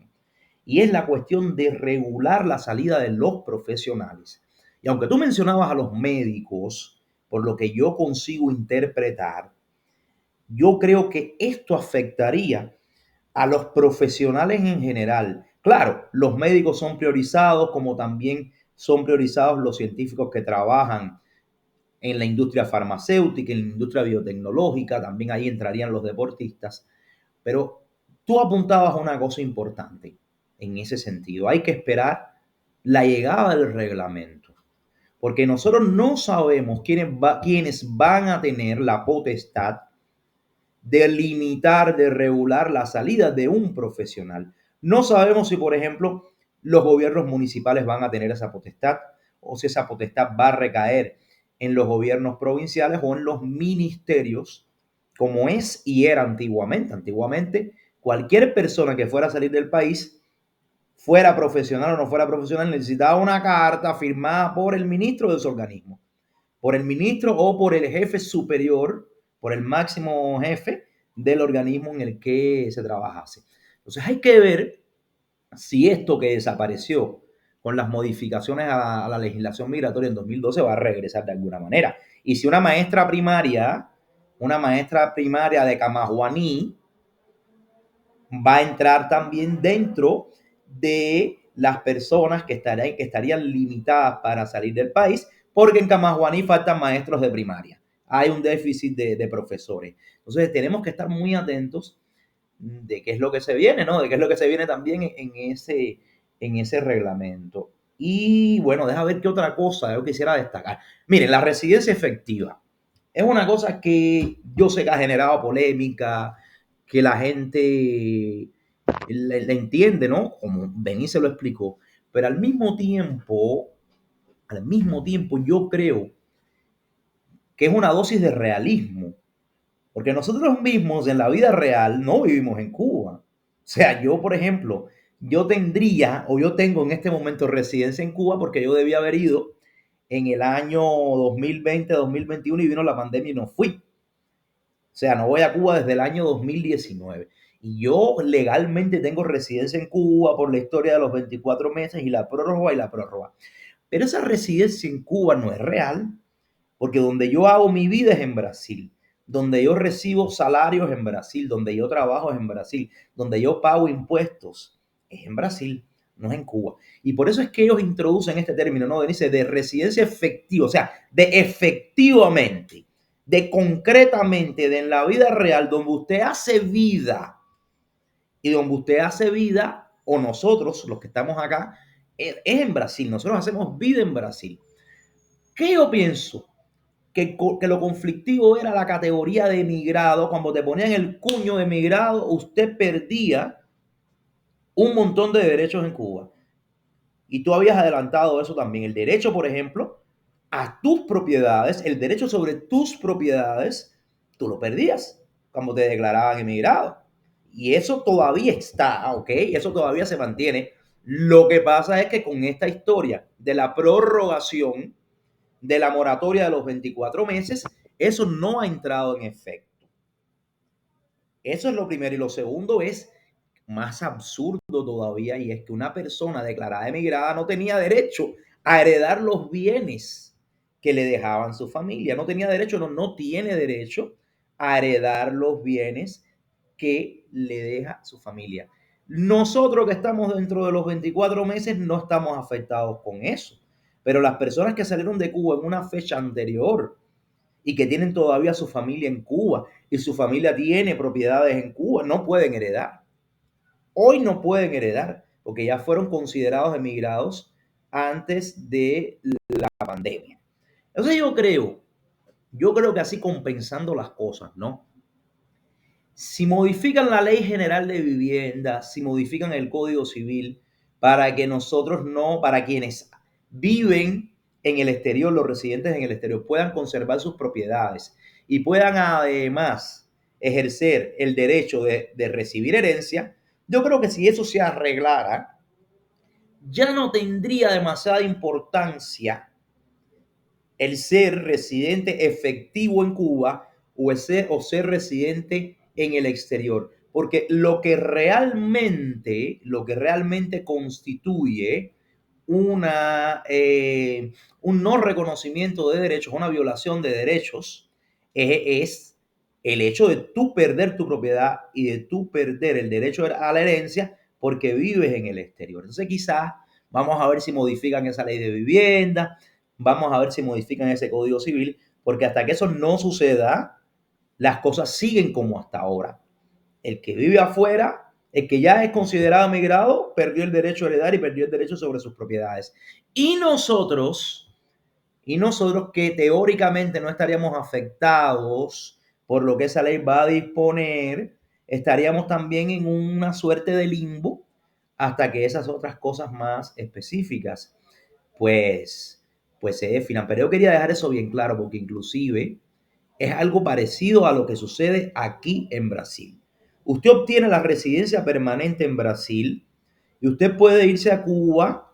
y es la cuestión de regular la salida de los profesionales. Y aunque tú mencionabas a los médicos, por lo que yo consigo interpretar, yo creo que esto afectaría a los profesionales en general. Claro, los médicos son priorizados, como también son priorizados los científicos que trabajan en la industria farmacéutica, en la industria biotecnológica, también ahí entrarían los deportistas. Pero tú apuntabas a una cosa importante en ese sentido. Hay que esperar la llegada del reglamento, porque nosotros no sabemos quiénes van a tener la potestad de limitar, de regular la salida de un profesional. No sabemos si, por ejemplo, los gobiernos municipales van a tener esa potestad o si esa potestad va a recaer en los gobiernos provinciales o en los ministerios, como es y era antiguamente. Antiguamente, cualquier persona que fuera a salir del país, fuera profesional o no fuera profesional, necesitaba una carta firmada por el ministro de su organismo, por el ministro o por el jefe superior, por el máximo jefe del organismo en el que se trabajase. Entonces hay que ver si esto que desapareció con las modificaciones a la legislación migratoria en 2012 va a regresar de alguna manera. Y si una maestra primaria de Camajuaní va a entrar también dentro de las personas que estarían limitadas para salir del país, porque en Camajuaní faltan maestros de primaria. Hay un déficit de profesores. Entonces tenemos que estar muy atentos de qué es lo que se viene, ¿no? De qué es lo que se viene también en ese reglamento. Y bueno, deja ver qué otra cosa yo quisiera destacar. Miren, la residencia efectiva es una cosa que yo sé que ha generado polémica, que la gente le entiende, ¿no? Como Denis se lo explicó, pero al mismo tiempo yo creo que es una dosis de realismo, porque nosotros mismos en la vida real no vivimos en Cuba. O sea, yo, por ejemplo, yo tendría o yo tengo en este momento residencia en Cuba porque yo debía haber ido en el año 2020, 2021 y vino la pandemia y no fui. O sea, no voy a Cuba desde el año 2019. Y yo legalmente tengo residencia en Cuba por la historia de los 24 meses y la prórroga y la prórroga. Pero esa residencia en Cuba no es real, porque donde yo hago mi vida es en Brasil, donde yo recibo salarios en Brasil, donde yo trabajo es en Brasil, donde yo pago impuestos es en Brasil, no es en Cuba. Y por eso es que ellos introducen este término, ¿no? Dice de residencia efectiva, o sea, de efectivamente, de concretamente, de en la vida real, donde usted hace vida y donde usted hace vida, o nosotros, los que estamos acá, es en Brasil. Nosotros hacemos vida en Brasil. ¿Qué yo pienso? Que lo conflictivo era la categoría de emigrado. Cuando te ponían el cuño de emigrado, usted perdía un montón de derechos en Cuba. Y tú habías adelantado eso también. El derecho, por ejemplo, a tus propiedades, el derecho sobre tus propiedades, tú lo perdías cuando te declaraban emigrado. Y eso todavía está, ¿ok? Eso todavía se mantiene. Lo que pasa es que con esta historia de la prorrogación de la moratoria de los 24 meses, eso no ha entrado en efecto. Eso es lo primero. Y lo segundo es más absurdo todavía, y es que una persona declarada emigrada no tenía derecho a heredar los bienes que le dejaban su familia. No tenía derecho, no tiene derecho a heredar los bienes que le deja su familia. Nosotros que estamos dentro de los 24 meses no estamos afectados con eso, pero las personas que salieron de Cuba en una fecha anterior y que tienen todavía su familia en Cuba y su familia tiene propiedades en Cuba, no pueden heredar. Hoy no pueden heredar porque ya fueron considerados emigrados antes de la pandemia. Entonces yo creo que así compensando las cosas, ¿no? Si modifican la ley general de vivienda, si modifican el código civil para que nosotros no, para quienes viven en el exterior, los residentes en el exterior, puedan conservar sus propiedades y puedan además ejercer el derecho de recibir herencia, yo creo que si eso se arreglara, ya no tendría demasiada importancia el ser residente efectivo en Cuba o ser residente en el exterior. Porque lo que realmente constituye un no reconocimiento de derechos, una violación de derechos, es el hecho de tú perder tu propiedad y de tú perder el derecho a la herencia porque vives en el exterior. Entonces quizás vamos a ver si modifican esa ley de vivienda, vamos a ver si modifican ese código civil, porque hasta que eso no suceda, las cosas siguen como hasta ahora. El que vive afuera, el que ya es considerado migrado, perdió el derecho a heredar y perdió el derecho sobre sus propiedades. Y nosotros que teóricamente no estaríamos afectados por lo que esa ley va a disponer, estaríamos también en una suerte de limbo hasta que esas otras cosas más específicas pues, pues se definan. Pero yo quería dejar eso bien claro porque inclusive es algo parecido a lo que sucede aquí en Brasil. Usted obtiene la residencia permanente en Brasil y usted puede irse a Cuba,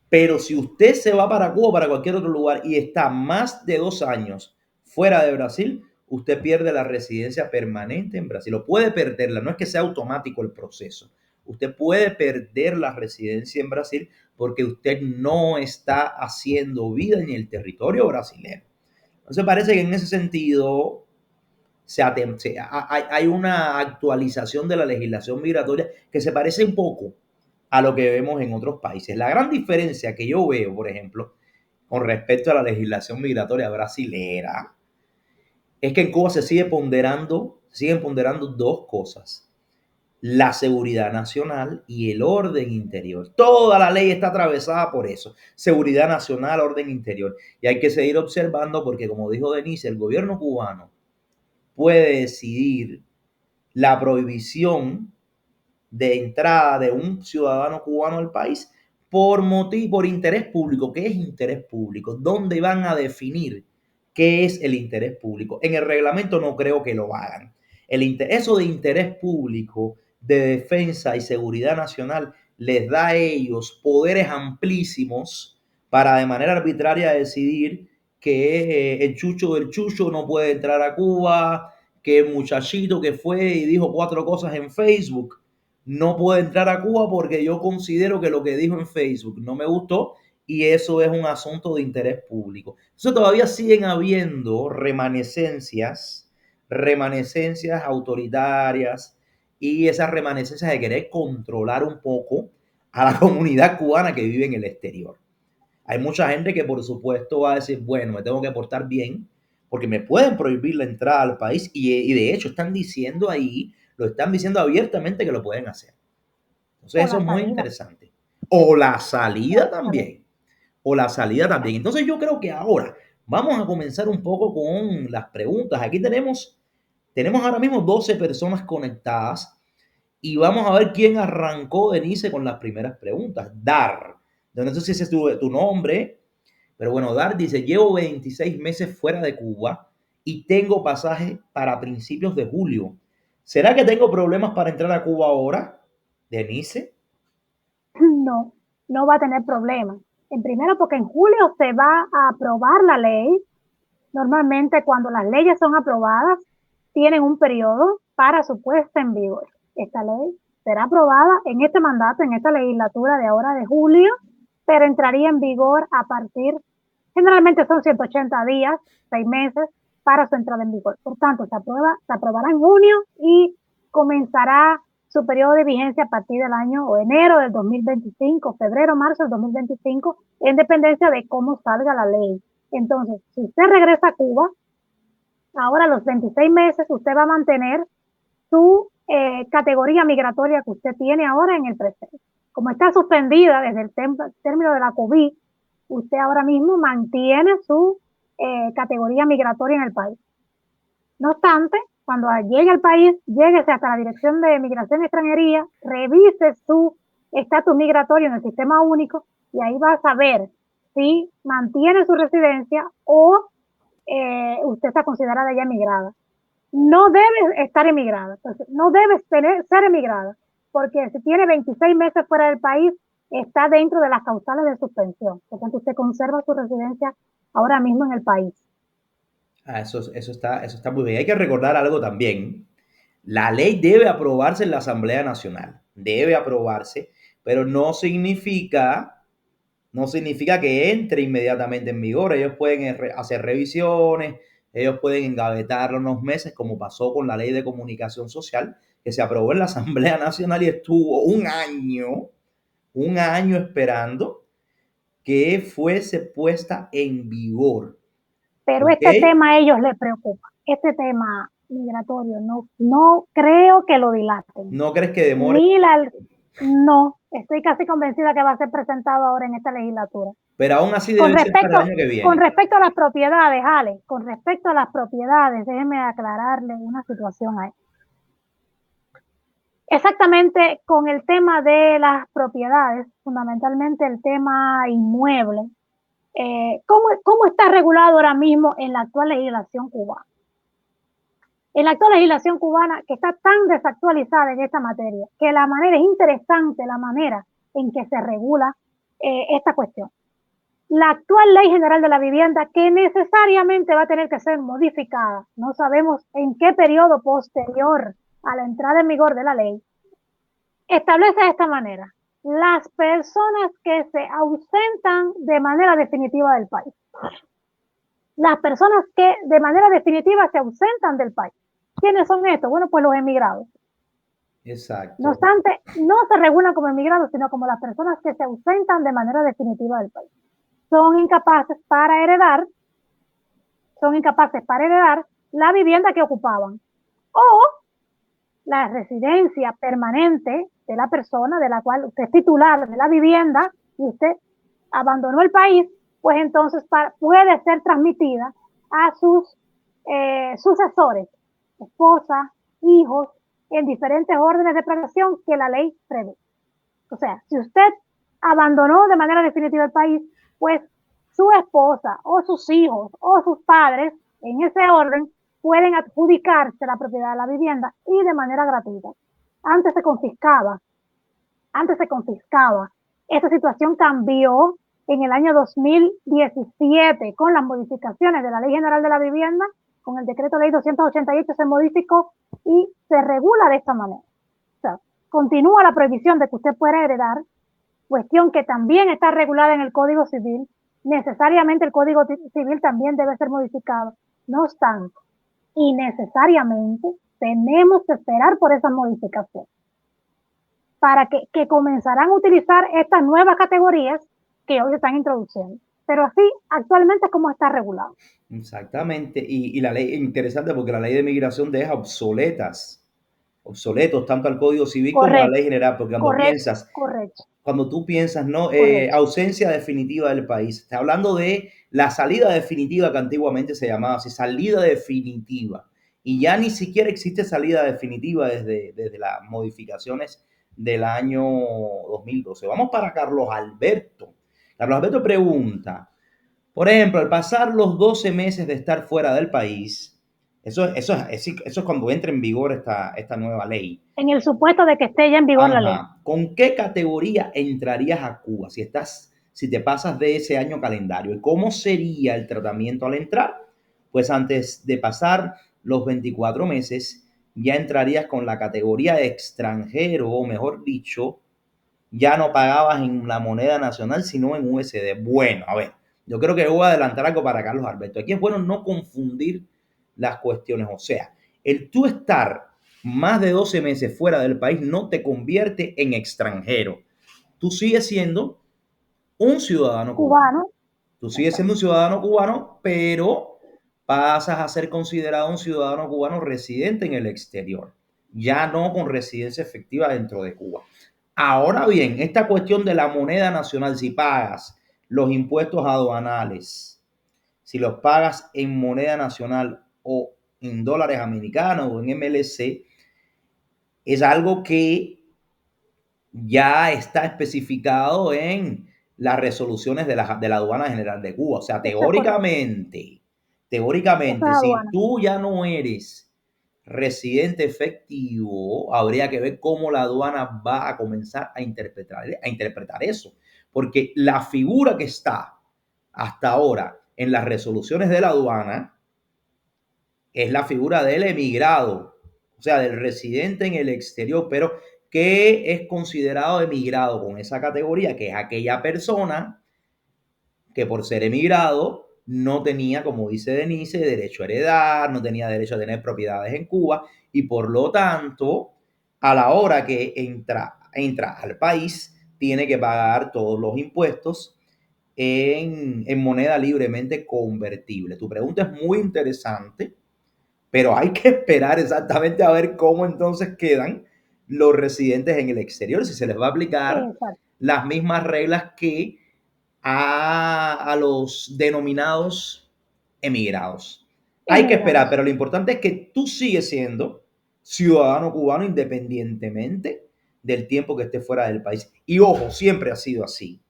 pero si usted se va para Cuba o para cualquier otro lugar y está más de 2 años fuera de Brasil, usted pierde la residencia permanente en Brasil. O puede perderla, no es que sea automático el proceso. Usted puede perder la residencia en Brasil porque usted no está haciendo vida en el territorio brasileño. Entonces parece que en ese sentido hay una actualización de la legislación migratoria que se parece un poco a lo que vemos en otros países. La gran diferencia que yo veo, por ejemplo, con respecto a la legislación migratoria brasilera, es que en Cuba siguen ponderando dos cosas: la seguridad nacional y el orden interior. Toda la ley está atravesada por eso: seguridad nacional, orden interior. Y hay que seguir observando porque, como dijo Denise, el gobierno cubano puede decidir la prohibición de entrada de un ciudadano cubano al país por interés público. ¿Qué es interés público? ¿Dónde van a definir qué es el interés público? En el reglamento no creo que lo hagan. Eso de interés público, de defensa y seguridad nacional, les da a ellos poderes amplísimos para de manera arbitraria decidir que el chucho del chucho no puede entrar a Cuba, que el muchachito que fue y dijo 4 cosas en Facebook no puede entrar a Cuba porque yo considero que lo que dijo en Facebook no me gustó y eso es un asunto de interés público. Entonces todavía siguen habiendo remanescencias autoritarias y esas remanescencias de querer controlar un poco a la comunidad cubana que vive en el exterior. Hay mucha gente que por supuesto va a decir, bueno, me tengo que portar bien porque me pueden prohibir la entrada al país y de hecho lo están diciendo abiertamente que lo pueden hacer. Entonces O eso la es muy salida. interesante. O la salida A ver, también. O la salida también. Entonces yo creo que ahora vamos a comenzar un poco con las preguntas. Aquí tenemos ahora mismo 12 personas conectadas y vamos a ver quién arrancó, Denise, con las primeras preguntas. Dar. No sé si ese es tu nombre, pero bueno, Dar dice, llevo 26 meses fuera de Cuba y tengo pasaje para principios de julio. ¿Será que tengo problemas para entrar a Cuba ahora, Denise? no, no va a tener problemas. En primero, porque en julio se va a aprobar la ley. Normalmente, cuando las leyes son aprobadas, tienen un periodo para su puesta en vigor. Esta ley será aprobada en este mandato, en esta legislatura de ahora de julio, pero entraría en vigor a partir, generalmente son 180 días, 6 meses, para su entrada en vigor. Por tanto, se aprobará en junio y comenzará su periodo de vigencia a partir del año o enero del 2025, febrero, marzo del 2025, en dependencia de cómo salga la ley. Entonces, si usted regresa a Cuba, ahora a los 26 meses, usted va a mantener su categoría migratoria que usted tiene ahora en el presente. Como está suspendida desde el término de la COVID, usted ahora mismo mantiene su categoría migratoria en el país. No obstante, cuando llegue al país, lléguese hasta la Dirección de Migración y Extranjería, revise su estatus migratorio en el sistema único y ahí va a saber si mantiene su residencia o usted está considerada ya emigrada. No debe estar emigrada, entonces, no debe ser emigrada, porque si tiene 26 meses fuera del país, está dentro de las causales de suspensión. Por tanto, usted conserva su residencia ahora mismo en el país. Eso está muy bien. Hay que recordar algo también. La ley debe aprobarse en la Asamblea Nacional. Debe aprobarse, pero no significa que entre inmediatamente en vigor. Ellos pueden hacer revisiones, ellos pueden engavetarlo unos meses, como pasó con la ley de comunicación social, que se aprobó en la Asamblea Nacional y estuvo un año esperando que fuese puesta en vigor. Pero ¿Ok? este tema a ellos les preocupa. Este tema migratorio no creo que lo dilaten. ¿No crees que demore? Ni la, no, estoy casi convencida que va a ser presentado ahora en esta legislatura. Pero aún así Con debe ser para el respecto, año que con viene. respecto a las propiedades, Ale, con respecto a las propiedades, déjeme aclararle una situación ahí. Exactamente con el tema de las propiedades, fundamentalmente el tema inmueble, ¿cómo está regulado ahora mismo en la actual legislación cubana? En la actual legislación cubana, que está tan desactualizada en esta materia, que la manera es interesante, la manera en que se regula esta cuestión. La actual Ley General de la Vivienda, que necesariamente va a tener que ser modificada, no sabemos en qué periodo posterior a la entrada en vigor de la ley, establece de esta manera: las personas que se ausentan de manera definitiva del país. Las personas que de manera definitiva se ausentan del país. ¿Quiénes son estos? Bueno, pues los emigrados. No Exacto. obstante, no se regulan como emigrados, sino como las personas que se ausentan de manera definitiva del país. Son incapaces para heredar, la vivienda que ocupaban o la residencia permanente de la persona de la cual usted es titular de la vivienda y usted abandonó el país, pues entonces puede ser transmitida a sus sucesores, esposa, hijos, en diferentes órdenes de prelación que la ley prevé. O sea, si usted abandonó de manera definitiva el país, pues su esposa o sus hijos o sus padres, en ese orden, pueden adjudicarse la propiedad de la vivienda y de manera gratuita. Antes se confiscaba, antes se confiscaba. Esta situación cambió en el año 2017 con las modificaciones de la Ley General de la Vivienda, con el decreto ley 288 se modificó y se regula de esta manera. O sea, continúa la prohibición de que usted pueda heredar, cuestión que también está regulada en el Código Civil. Necesariamente el Código Civil también debe ser modificado. No obstante, y necesariamente tenemos que esperar por esas modificaciones para que comenzarán a utilizar estas nuevas categorías que hoy se están introduciendo. Pero así, actualmente es como está regulado. Exactamente. Y la ley, interesante porque la ley de migración deja obsoletos tanto al Código Civil como a la ley Correcto, general, porque correcto, correcto, cuando tú piensas, ¿no? correcto. Ausencia definitiva del país. Está hablando de la salida definitiva que antiguamente se llamaba así, salida definitiva. Y ya ni siquiera existe salida definitiva desde las modificaciones del año 2012. Vamos para Carlos Alberto. Carlos Alberto pregunta, por ejemplo, al pasar los 12 meses de estar fuera del país, eso es cuando entre en vigor esta nueva ley. En el supuesto de que esté ya en vigor la ley. Ajá. ¿Con qué categoría entrarías a Cuba si te pasas de ese año calendario? ¿Y cómo sería el tratamiento al entrar? Pues antes de pasar los 24 meses, ya entrarías con la categoría de extranjero, o mejor dicho, ya no pagabas en la moneda nacional, sino en USD. Bueno, a ver, yo creo que voy a adelantar algo para Carlos Alberto. Aquí es bueno no confundir las cuestiones. O sea, el tú estar más de 12 meses fuera del país no te convierte en extranjero. Tú sigues siendo un ciudadano cubano. Cubano. Tú sigues siendo Exacto. un ciudadano cubano, pero pasas a ser considerado un ciudadano cubano residente en el exterior, ya no con residencia efectiva dentro de Cuba. Ahora bien, esta cuestión de la moneda nacional, si pagas los impuestos aduanales, si los pagas en moneda nacional o en dólares americanos o en MLC, es algo que ya está especificado en las resoluciones de la Aduana General de Cuba. O sea, Eso es correcto. Eso es si aduana. tú ya no eres residente efectivo, habría que ver cómo la aduana va a comenzar a interpretar eso. Porque la figura que está hasta ahora en las resoluciones de la aduana es la figura del emigrado, o sea, del residente en el exterior, pero que es considerado emigrado con esa categoría, que es aquella persona que por ser emigrado no tenía, como dice Denise, derecho a heredar, no tenía derecho a tener propiedades en Cuba y por lo tanto, a la hora que entra al país, tiene que pagar todos los impuestos en moneda libremente convertible. Tu pregunta es muy interesante, pero hay que esperar exactamente a ver cómo entonces quedan los residentes en el exterior, si se les va a aplicar Exacto. las mismas reglas que a los denominados emigrados. Hay que esperar, Emigrados. pero lo importante es que tú sigues siendo ciudadano cubano independientemente del tiempo que estés fuera del país. Y ojo, siempre ha sido así.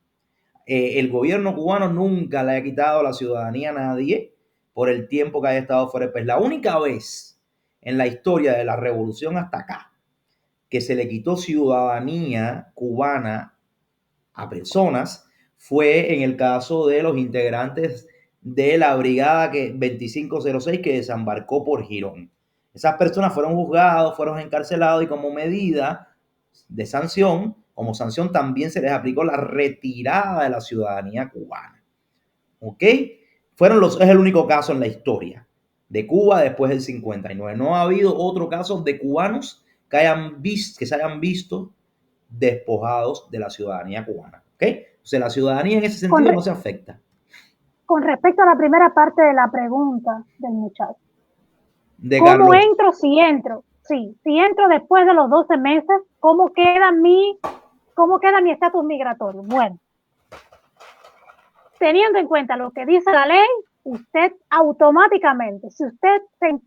El gobierno cubano nunca le ha quitado la ciudadanía a nadie por el tiempo que haya estado fuera del país. La única vez en la historia de la revolución hasta acá que se le quitó ciudadanía cubana a personas fue en el caso de los integrantes de la brigada 2506 que desembarcó por Girón. Esas personas fueron juzgados, fueron encarcelados y como medida de sanción, como sanción también se les aplicó la retirada de la ciudadanía cubana. ¿Ok? Es el único caso en la historia de Cuba después del 59. No ha habido otro caso de cubanos que se hayan visto despojados de la ciudadanía cubana. ¿Ok? O sea, la ciudadanía en ese Con, sentido re, no se afecta. con respecto a la primera parte de la pregunta del muchacho, De ¿cómo Carlos. entro si entro? Sí, si entro después de los 12 meses, cómo queda mi estatus migratorio? Bueno, teniendo en cuenta lo que dice la ley, usted automáticamente, si usted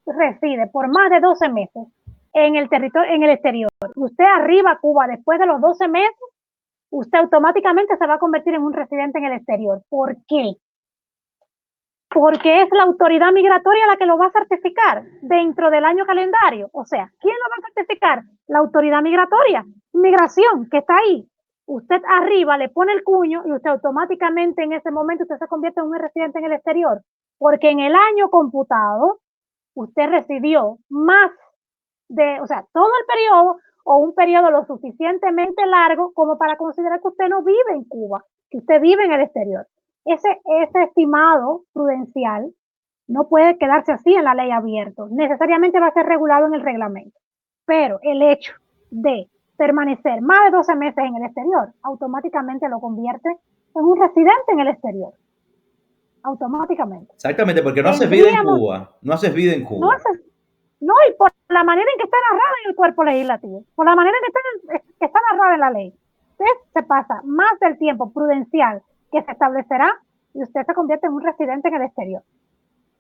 reside por más de 12 meses en el territorio, en el exterior, usted arriba a Cuba después de los 12 meses, usted automáticamente se va a convertir en un residente en el exterior. ¿Por qué? Porque es la autoridad migratoria la que lo va a certificar dentro del año calendario. O sea, ¿quién lo va a certificar? La autoridad migratoria, migración, que está ahí. Usted arriba le pone el cuño y usted automáticamente en ese momento usted se convierte en un residente en el exterior, porque en el año computado usted residió más o sea, todo el periodo o un periodo lo suficientemente largo como para considerar que usted no vive en Cuba, que usted vive en el exterior. Ese estimado prudencial no puede quedarse así en la ley abierto, necesariamente va a ser regulado en el reglamento. Pero el hecho de permanecer más de 12 meses en el exterior automáticamente lo convierte en un residente en el exterior, automáticamente. Exactamente, porque no haces vida en Tendríamos, Cuba. No haces vida en no Cuba. hace no, y por la manera en que está narrada en el cuerpo legislativo, por la manera que está narrada en la ley. Usted se pasa más del tiempo prudencial que se establecerá y usted se convierte en un residente en el exterior.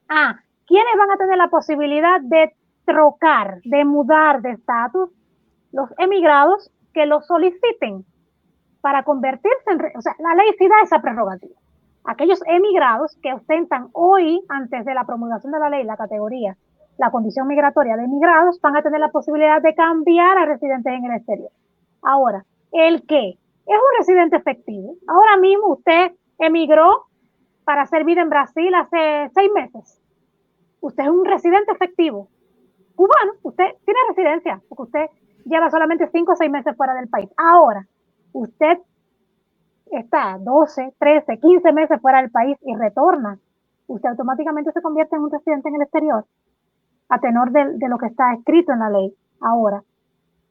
Ah, ¿quiénes van a tener la posibilidad de trocar, de mudar de estatus? Los emigrados que lo soliciten para convertirse en... O sea, la ley sí da esa prerrogativa. Aquellos emigrados que ostentan hoy, antes de la promulgación de la ley, la categoría, la condición migratoria de emigrados, van a tener la posibilidad de cambiar a residentes en el exterior. Ahora, el que es un residente efectivo. Ahora mismo usted emigró para hacer vida en Brasil hace 6 meses. Usted es un residente efectivo cubano. Usted tiene residencia porque usted lleva solamente 5 o 6 meses fuera del país. Ahora, usted está 12, 13, 15 meses fuera del país y retorna, usted automáticamente se convierte en un residente en el exterior, a tenor de lo que está escrito en la ley. Ahora,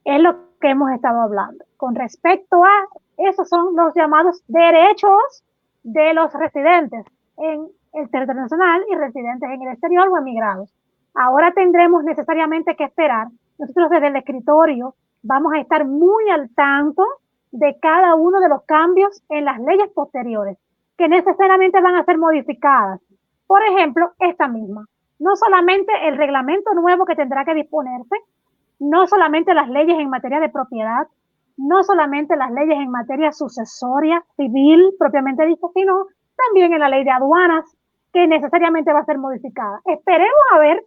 es lo que hemos estado hablando. Con respecto a, esos son los llamados derechos de los residentes en el territorio nacional y residentes en el exterior o emigrados. Ahora tendremos necesariamente que esperar. Nosotros desde el escritorio vamos a estar muy al tanto de cada uno de los cambios en las leyes posteriores, que necesariamente van a ser modificadas. Por ejemplo, esta misma. No solamente el reglamento nuevo que tendrá que disponerse, no solamente las leyes en materia de propiedad, no solamente las leyes en materia sucesoria, civil, propiamente dicho, sino también en la ley de aduanas, que necesariamente va a ser modificada. Esperemos a ver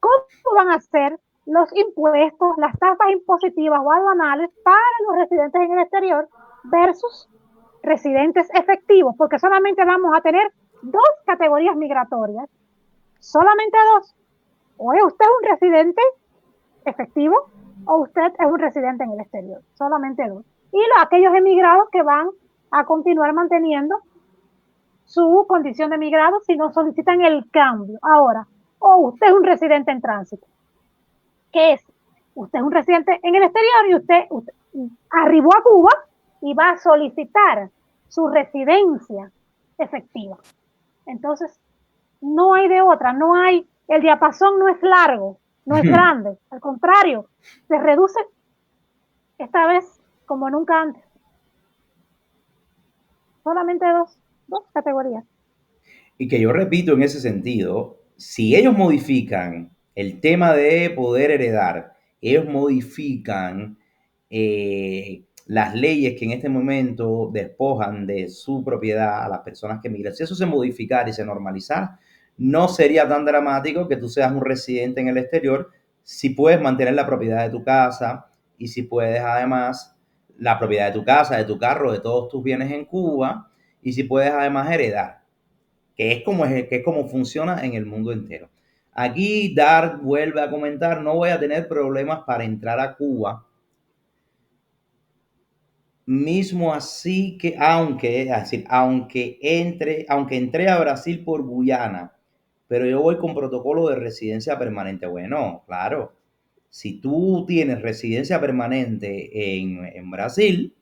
cómo van a ser los impuestos, las tasas impositivas o aduanales para los residentes en el exterior versus residentes efectivos, porque solamente vamos a tener dos categorías migratorias, solamente dos. O es usted un residente efectivo o usted es un residente en el exterior, solamente dos. Y aquellos emigrados que van a continuar manteniendo su condición de emigrado si no solicitan el cambio. Ahora, o usted es un residente en tránsito, ¿qué es? Usted es un residente en el exterior y usted arribó a Cuba y va a solicitar su residencia efectiva. Entonces, no hay de otra, no hay, el diapasón no es largo, no es grande, al contrario, se reduce esta vez como nunca antes. Solamente dos categorías. Y que yo repito en ese sentido, si ellos modifican el tema de poder heredar, ellos modifican las leyes que en este momento despojan de su propiedad a las personas que emigran, si eso se modificara y se normalizara, no sería tan dramático que tú seas un residente en el exterior si puedes mantener la propiedad de tu casa y si puedes además la propiedad de tu casa, de tu carro, de todos tus bienes en Cuba y si puedes además heredar que es como funciona en el mundo entero. Aquí Dar vuelve a comentar, no voy a tener problemas para entrar a Cuba, mismo así que, aunque entré a Brasil por Guyana, pero yo voy con protocolo de residencia permanente. Bueno, claro, si tú tienes residencia permanente en Brasil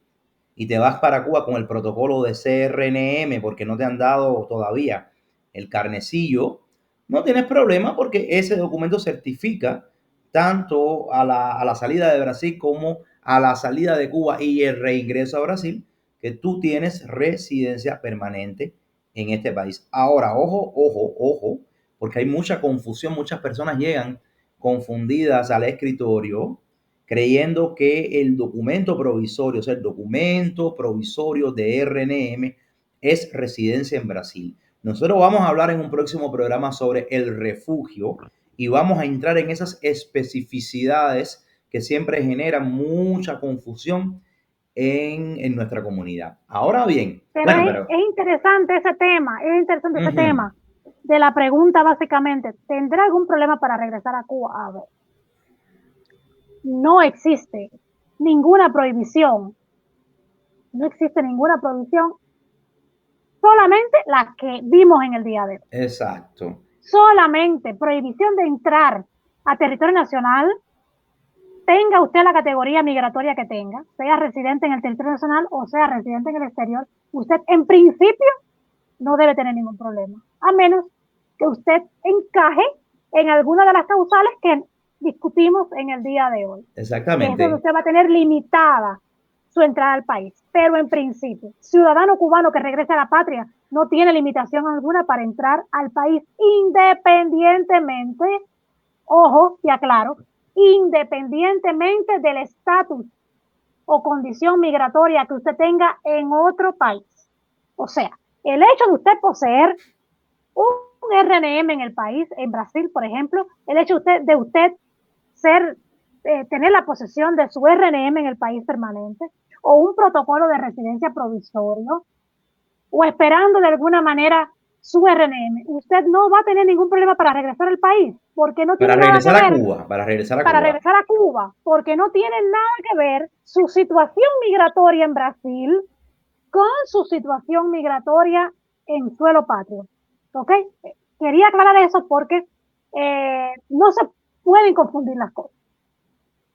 y te vas para Cuba con el protocolo de CRNM porque no te han dado todavía el carnecillo, no tienes problema porque ese documento certifica tanto a la salida de Brasil como a la salida de Cuba y el reingreso a Brasil, que tú tienes residencia permanente en este país. Ahora, ojo, porque hay mucha confusión, muchas personas llegan confundidas al escritorio creyendo que el documento provisorio, o sea, el documento provisorio de RNM es residencia en Brasil. Nosotros vamos a hablar en un próximo programa sobre el refugio y vamos a entrar en esas especificidades que siempre generan mucha confusión en nuestra comunidad. Ahora bien, Pero bueno, pero... es interesante ese tema, es interesante ese Uh-huh. tema de la pregunta básicamente, ¿tendrá algún problema para regresar a Cuba? A ver, no existe ninguna prohibición, no existe ninguna prohibición, solamente la que vimos en el día de hoy. Exacto. Solamente prohibición de entrar a territorio nacional, tenga usted la categoría migratoria que tenga, sea residente en el territorio nacional o sea residente en el exterior, usted en principio no debe tener ningún problema, a menos que usted encaje en alguna de las causales que discutimos en el día de hoy, que es donde Exactamente. usted va a tener limitada su entrada al país. Pero en principio, ciudadano cubano que regrese a la patria no tiene limitación alguna para entrar al país independientemente, ojo, y aclaro, independientemente del estatus o condición migratoria que usted tenga en otro país. O sea, el hecho de usted poseer un RNM en el país, en Brasil, por ejemplo, el hecho de usted ser, tener la posesión de su RNM en el país permanente, o un protocolo de residencia provisorio, o esperando de alguna manera su RNM, usted no va a tener ningún problema para regresar al país, porque no Para tiene nada que regresar a ver Cuba, para regresar a para Cuba. regresar a Cuba, porque no tiene nada que ver su situación migratoria en Brasil con su situación migratoria en suelo patrio. ¿Ok? Quería aclarar eso porque no se pueden confundir las cosas.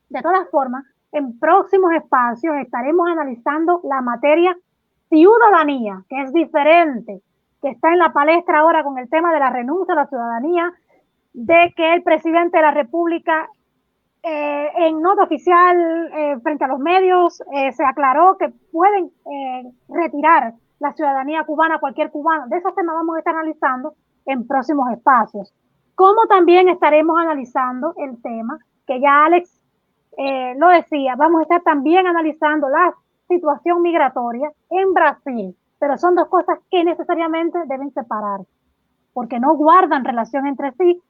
De todas formas, en próximos espacios estaremos analizando la materia ciudadanía, que es diferente, que está en la palestra ahora con el tema de la renuncia a la ciudadanía, de que el presidente de la República en nota oficial frente a los medios se aclaró que pueden retirar la ciudadanía cubana a cualquier cubano. De esos temas vamos a estar analizando en próximos espacios. Como también estaremos analizando el tema que ya Alex lo decía, vamos a estar también analizando la situación migratoria en Brasil, pero son dos cosas que necesariamente deben separarse, porque no guardan relación entre sí,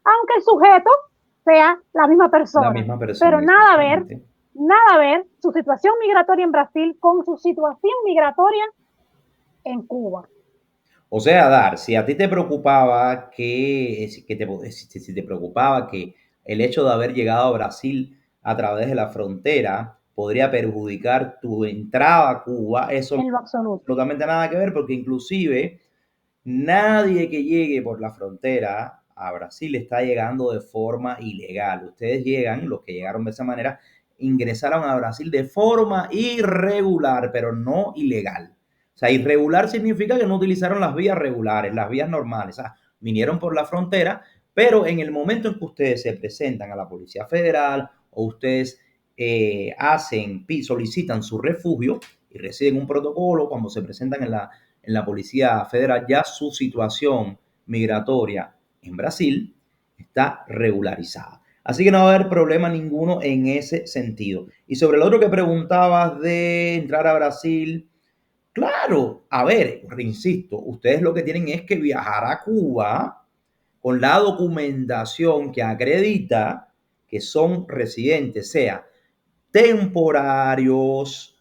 aunque el sujeto sea la misma La persona, misma pero persona, exactamente. nada a ver su situación migratoria en Brasil con su situación migratoria en Cuba. O sea, Dar, si a ti te preocupaba si te preocupaba que el hecho de haber llegado a Brasil a través de la frontera podría perjudicar tu entrada a Cuba, eso no En lo tiene absoluto. absolutamente nada que ver, porque inclusive nadie que llegue por la frontera a Brasil está llegando de forma ilegal. Ustedes llegan, los que llegaron de esa manera, ingresaron a Brasil de forma irregular, pero no ilegal. O sea, irregular significa que no utilizaron las vías regulares, las vías normales. O sea, vinieron por la frontera, pero en el momento en que ustedes se presentan a la Policía Federal o ustedes solicitan su refugio y reciben un protocolo cuando se presentan en la Policía Federal, ya su situación migratoria en Brasil está regularizada. Así que no va a haber problema ninguno en ese sentido. Y sobre lo otro que preguntabas de entrar a Brasil, claro, a ver, insisto, ustedes lo que tienen es que viajar a Cuba con la documentación que acredita que son residentes, sea temporarios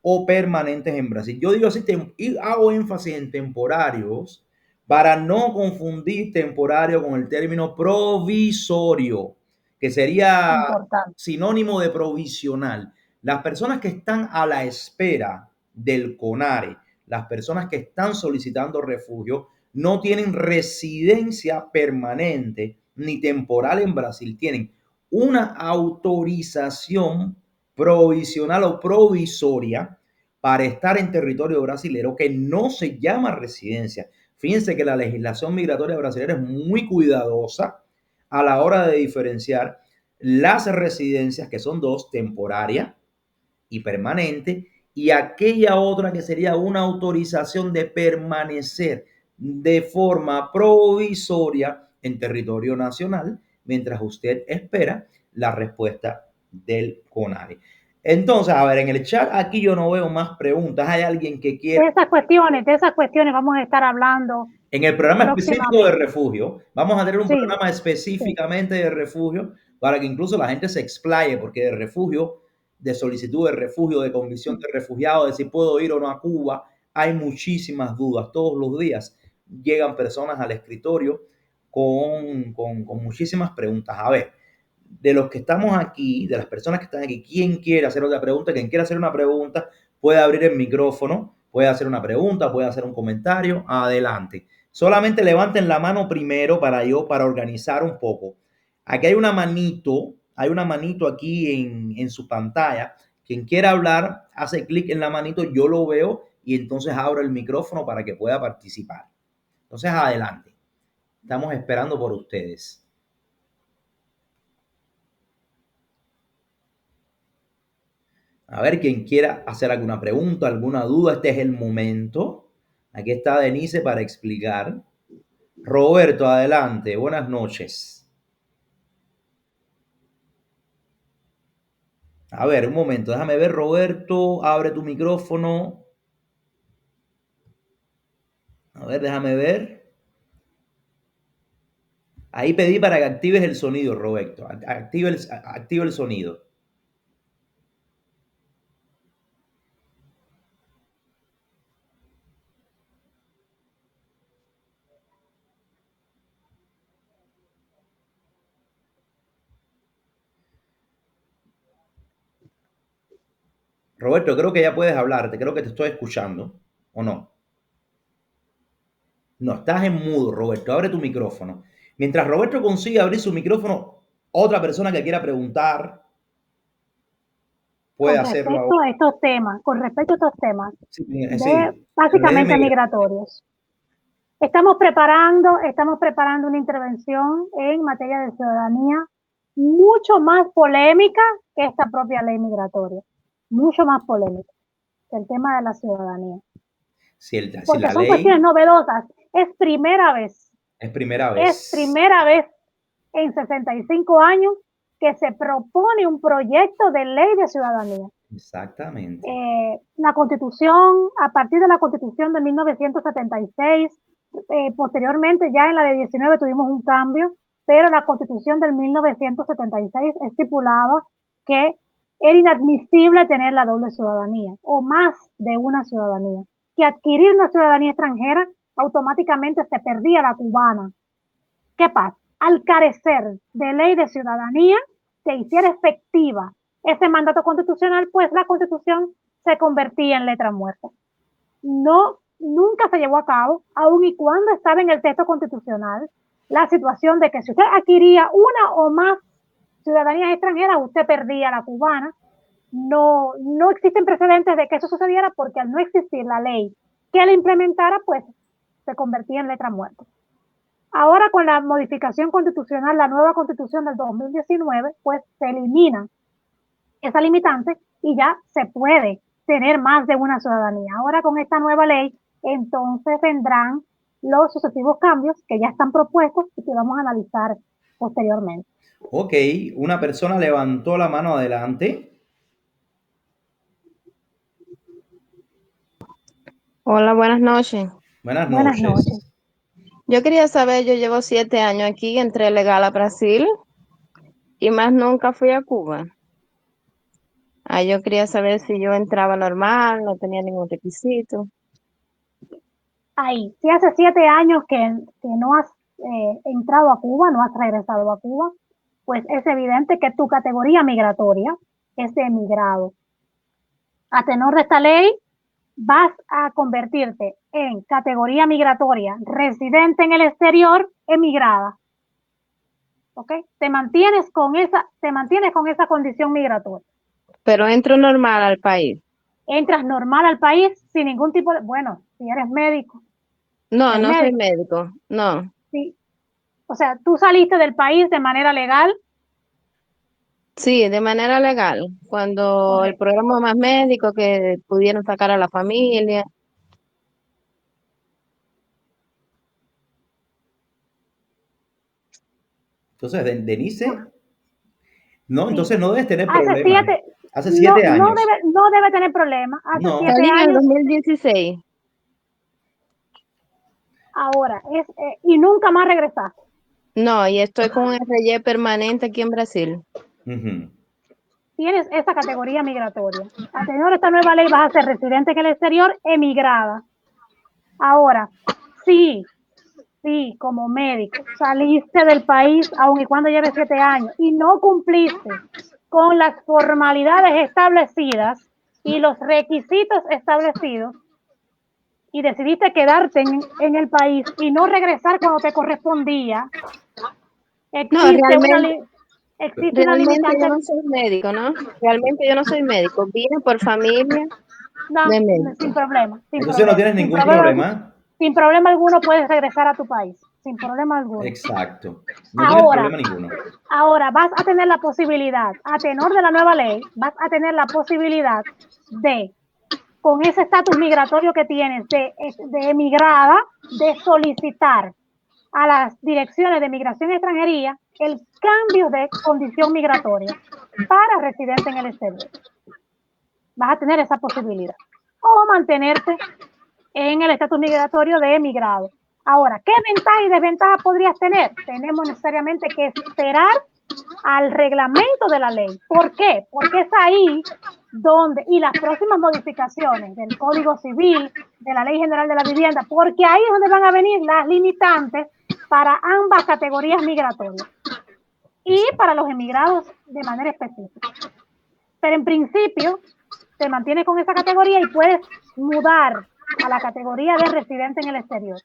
o permanentes en Brasil. Yo digo así, y hago énfasis en temporarios para no confundir temporario con el término provisorio, que sería Importante. sinónimo de provisional. Las personas que están a la espera del CONARE, las personas que están solicitando refugio, no tienen residencia permanente ni temporal en Brasil, tienen una autorización provisional o provisoria para estar en territorio brasilero que no se llama residencia. Fíjense que la legislación migratoria brasileña es muy cuidadosa a la hora de diferenciar las residencias, que son dos, temporaria y permanente, y aquella otra que sería una autorización de permanecer de forma provisoria en territorio nacional mientras usted espera la respuesta del CONARE. Entonces, a ver, en el chat aquí yo no veo más preguntas. ¿Hay alguien que quiera? De esas cuestiones vamos a estar hablando En el programa específico de próximamente. refugio, vamos a tener un Sí, programa sí. específicamente de refugio para que incluso la gente se explaye, porque de refugio, de solicitud de refugio, de condición de refugiado, de si puedo ir o no a Cuba, hay muchísimas dudas. Todos los días llegan personas al escritorio con muchísimas preguntas. A ver, de los que estamos aquí, de las personas que están aquí, ¿quién quiere hacer otra pregunta? Quien quiera hacer una pregunta puede abrir el micrófono, puede hacer una pregunta, puede hacer un comentario. Adelante. Solamente levanten la mano primero para organizar un poco. Aquí hay una manito aquí en su pantalla. Quien quiera hablar, hace clic en la manito, yo lo veo y entonces abro el micrófono para que pueda participar. Entonces, adelante. Estamos esperando por ustedes. A ver, quien quiera hacer alguna pregunta, alguna duda, este es el momento. Aquí está Denise para explicar. Roberto, adelante. Buenas noches. A ver, un momento, déjame ver, Roberto, abre tu micrófono. A ver, déjame ver. Ahí pedí para que actives el sonido, Roberto. Activa el sonido. Roberto, creo que ya puedes hablar, creo que te estoy escuchando, ¿o no? No, estás en mudo, Roberto, abre tu micrófono. Mientras Roberto consigue abrir su micrófono, otra persona que quiera preguntar puede hacerlo ahora. Con respecto a estos temas Sí, de sí, el ley de básicamente migración. migratorios, estamos preparando una intervención en materia de ciudadanía mucho más polémica que esta propia ley migratoria, mucho más polémica que el tema de la ciudadanía, Si porque la son cuestiones ley novedosas. es primera Es vez. primera vez en 65 años que se propone un proyecto de ley de ciudadanía. Exactamente. La Constitución, a partir de la Constitución de 1976, posteriormente ya en la de 19 tuvimos un cambio, pero la Constitución del 1976 estipulaba que era inadmisible tener la doble ciudadanía o más de una ciudadanía, que adquirir una ciudadanía extranjera automáticamente se perdía la cubana. ¿Qué pasa? Al carecer de ley de ciudadanía, se hiciera efectiva ese mandato constitucional, pues la Constitución se convertía en letra muerta. No, nunca se llevó a cabo, aun y cuando estaba en el texto constitucional, la situación de que si usted adquiría una o más ciudadanías extranjeras, usted perdía la cubana. No, no existen precedentes de que eso sucediera porque al no existir la ley que la implementara, pues se convertía en letra muerta. Ahora con la modificación constitucional, la nueva constitución del 2019, pues se elimina esa limitante y ya se puede tener más de una ciudadanía. Ahora con esta nueva ley, entonces vendrán los sucesivos cambios que ya están propuestos y que vamos a analizar posteriormente. Ok, una persona levantó la mano adelante. Hola, buenas noches. Buenas Buenas noches. noches. Yo quería saber, yo llevo 7 años aquí, entré legal a Brasil y más nunca fui a Cuba. Yo quería saber si yo entraba normal, no tenía ningún requisito. Ahí, si hace 7 años que no has entrado a Cuba, no has regresado a Cuba, pues es evidente que tu categoría migratoria es de emigrado. A tenor de esta ley, vas a convertirte en categoría migratoria residente en el exterior, emigrada. ¿Ok? Te mantienes con esa condición migratoria. Pero entro normal al país. Entras normal al país sin ningún tipo de, bueno, si eres médico, No, eres no soy médico, médico, no. sí. O sea, tú saliste del país de manera legal, Sí, de manera legal. Cuando el correcto. programa Más Médico que pudieron sacar a la familia. Entonces, Ah, Denise, no, sí. entonces no debes tener Hace problema. 7, Hace no, 7 años. no debe tener problema. Hace No, 7 Salí en el años, 2016. ahora, y nunca más regresaste. No, y estoy con un RY permanente aquí en Brasil. ujú. Tienes esa categoría migratoria. A tener esta nueva ley vas a ser residente en el exterior, emigrada. Ahora, sí, sí, como médico, saliste del país aun y cuando lleves 7 años y no cumpliste con las formalidades establecidas y los requisitos establecidos y decidiste quedarte en el país y no regresar cuando te correspondía, No, existe una, realmente. existe una Realmente yo limitante. no soy médico, ¿no? Realmente yo no soy médico. Vine por familia No, de médico. sin problema, sin Entonces no problema, tienes ningún problema. sin problema alguno puedes regresar a tu país, sin problema alguno. Exacto. No tienes Ahora, problema ninguno. ahora vas a tener la posibilidad, a tenor de la nueva ley, vas a tener la posibilidad de, con ese estatus migratorio que tienes de emigrada, de solicitar a las direcciones de migración y extranjería el cambio de condición migratoria para residente en el exterior. Vas a tener esa posibilidad. O mantenerte en el estatus migratorio de emigrado. Ahora, ¿qué ventaja y desventaja podrías tener? Tenemos necesariamente que esperar al reglamento de la ley. ¿Por qué? Porque es ahí donde, y las próximas modificaciones del Código Civil, de la Ley General de la Vivienda, porque ahí es donde van a venir las limitantes para ambas categorías migratorias y Exacto. para los emigrados de manera específica. Pero en principio, te mantienes con esa categoría y puedes mudar a la categoría de residente en el exterior.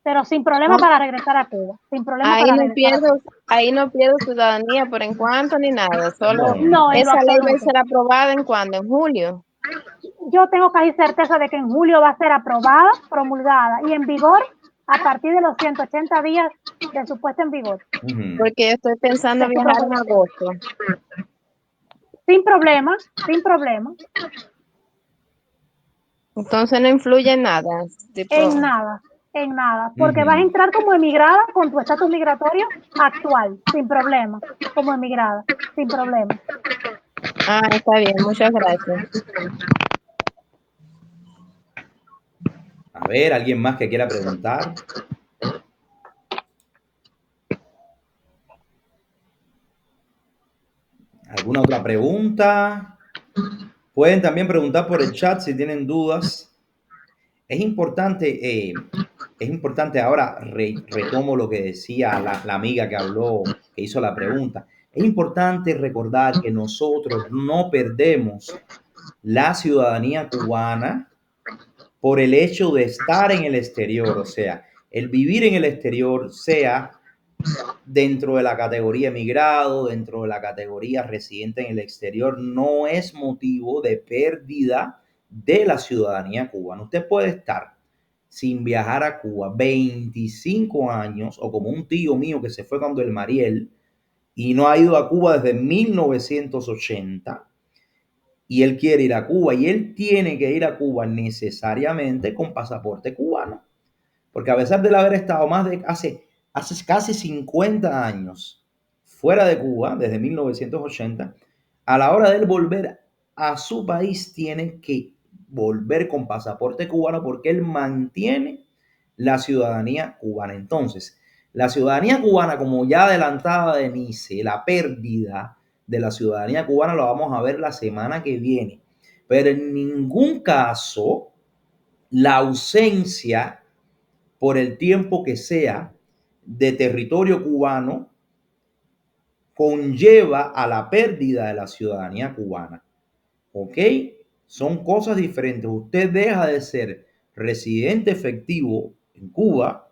Pero sin problema para regresar a Cuba. Sin problema Ahí para no regresar a Cuba. ahí no pierdo ciudadanía por en cuanto ni nada. Solo No, en lo esa ley va a absoluto. ser aprobada en cuando, en julio. Yo tengo casi certeza de que en julio va a ser aprobada, promulgada y en vigor a partir de los 180 días de su puesta en vigor. Porque yo estoy pensando viajar en agosto. Sin problema, sin problema. Entonces no influye en nada. Tipo, En nada, porque vas a entrar como emigrada con tu estatus migratorio actual, sin problema, como emigrada, sin problema. está bien, muchas gracias. A ver, ¿alguien más que quiera preguntar? ¿Alguna otra pregunta? Pueden también preguntar por el chat si tienen dudas. Es importante ahora, retomo lo que decía la amiga que habló, que hizo la pregunta. Es importante recordar que nosotros no perdemos la ciudadanía cubana por el hecho de estar en el exterior, o sea, el vivir en el exterior, sea dentro de la categoría emigrado, dentro de la categoría residente en el exterior, no es motivo de pérdida de la ciudadanía cubana. Usted puede estar sin viajar a Cuba 25 años, o como un tío mío que se fue cuando el Mariel y no ha ido a Cuba desde 1980, y él quiere ir a Cuba, y él tiene que ir a Cuba necesariamente con pasaporte cubano, porque a pesar de haber estado hace casi 50 años fuera de Cuba, desde 1980, a la hora de él volver a su país, tiene que volver con pasaporte cubano porque él mantiene la ciudadanía cubana. Entonces, la ciudadanía cubana, como ya adelantaba Denise, la pérdida de la ciudadanía cubana lo vamos a ver la semana que viene. Pero en ningún caso la ausencia por el tiempo que sea de territorio cubano conlleva a la pérdida de la ciudadanía cubana. ¿Ok? Son cosas diferentes. Usted deja de ser residente efectivo en Cuba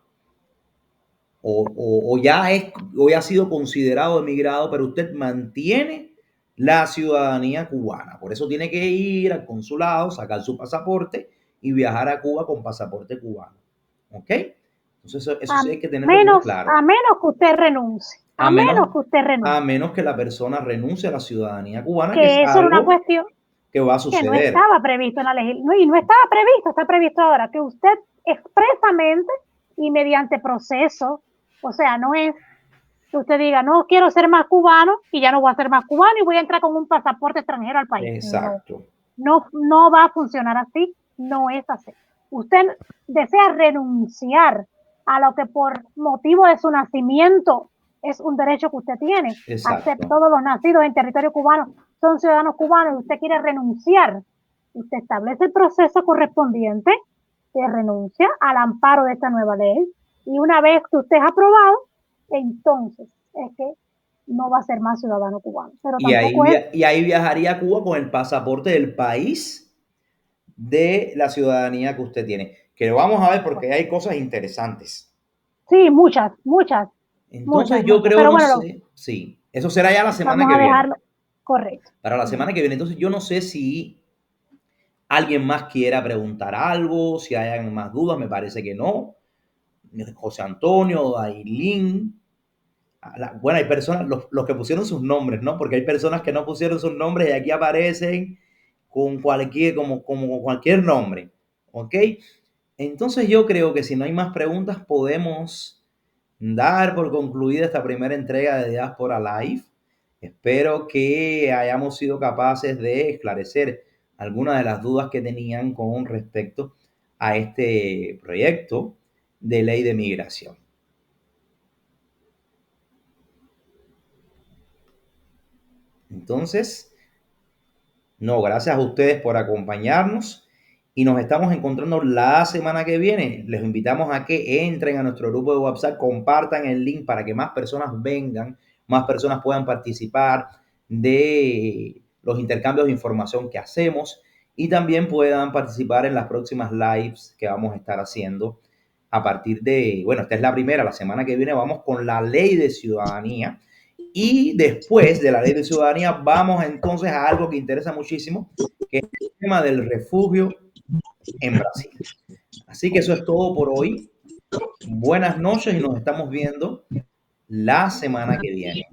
o ya ha sido considerado emigrado, pero usted mantiene la ciudadanía cubana. Por eso tiene que ir al consulado, sacar su pasaporte y viajar a Cuba con pasaporte cubano. ¿Ok? Entonces eso sí hay que tenerlo muy claro. A menos que usted renuncie. A menos que usted renuncie. A menos que la persona renuncie a la ciudadanía cubana, que es eso era una cuestión que va a suceder. Que no estaba previsto en la legislación. Y no estaba previsto, está previsto ahora. Que usted expresamente y mediante proceso, o sea, no es que usted diga, no quiero ser más cubano y ya no voy a ser más cubano y voy a entrar con un pasaporte extranjero al país. Exacto. No va a funcionar así, no es así. Usted desea renunciar a lo que por motivo de su nacimiento es un derecho que usted tiene. Exacto. Hacer todos los nacidos en territorio cubano son ciudadanos cubanos y usted quiere renunciar. Usted establece el proceso correspondiente de renuncia al amparo de esta nueva ley y una vez que usted es aprobado, entonces es que no va a ser más ciudadano cubano. Pero y tampoco ahí viajaría a Cuba con el pasaporte del país de la ciudadanía que usted tiene. Que lo vamos a ver porque hay cosas interesantes. Sí, muchas. Entonces yo creo, pero bueno, no sé, sí, eso será ya la semana que viene. Vamos a dejarlo correcto. Para la semana que viene. Entonces yo no sé si alguien más quiera preguntar algo, si hay más dudas, me parece que no. José Antonio, Dailín. Bueno, hay personas, los que pusieron sus nombres, ¿no? Porque hay personas que no pusieron sus nombres y aquí aparecen con como cualquier nombre, ¿ok? Entonces yo creo que si no hay más preguntas podemos dar por concluida esta primera entrega de Diáspora Live. Espero que hayamos sido capaces de esclarecer algunas de las dudas que tenían con respecto a este proyecto de ley de migración. Entonces, no, gracias a ustedes por acompañarnos y nos estamos encontrando la semana que viene. Les invitamos a que entren a nuestro grupo de WhatsApp, compartan el link para que más personas vengan, más personas puedan participar de los intercambios de información que hacemos y también puedan participar en las próximas lives que vamos a estar haciendo a partir de, bueno, esta es la primera, la semana que viene vamos con la ley de ciudadanía y después de la ley de ciudadanía vamos entonces a algo que interesa muchísimo, que es el tema del refugio en Brasil. Así que eso es todo por hoy. Buenas noches y nos estamos viendo la semana que viene.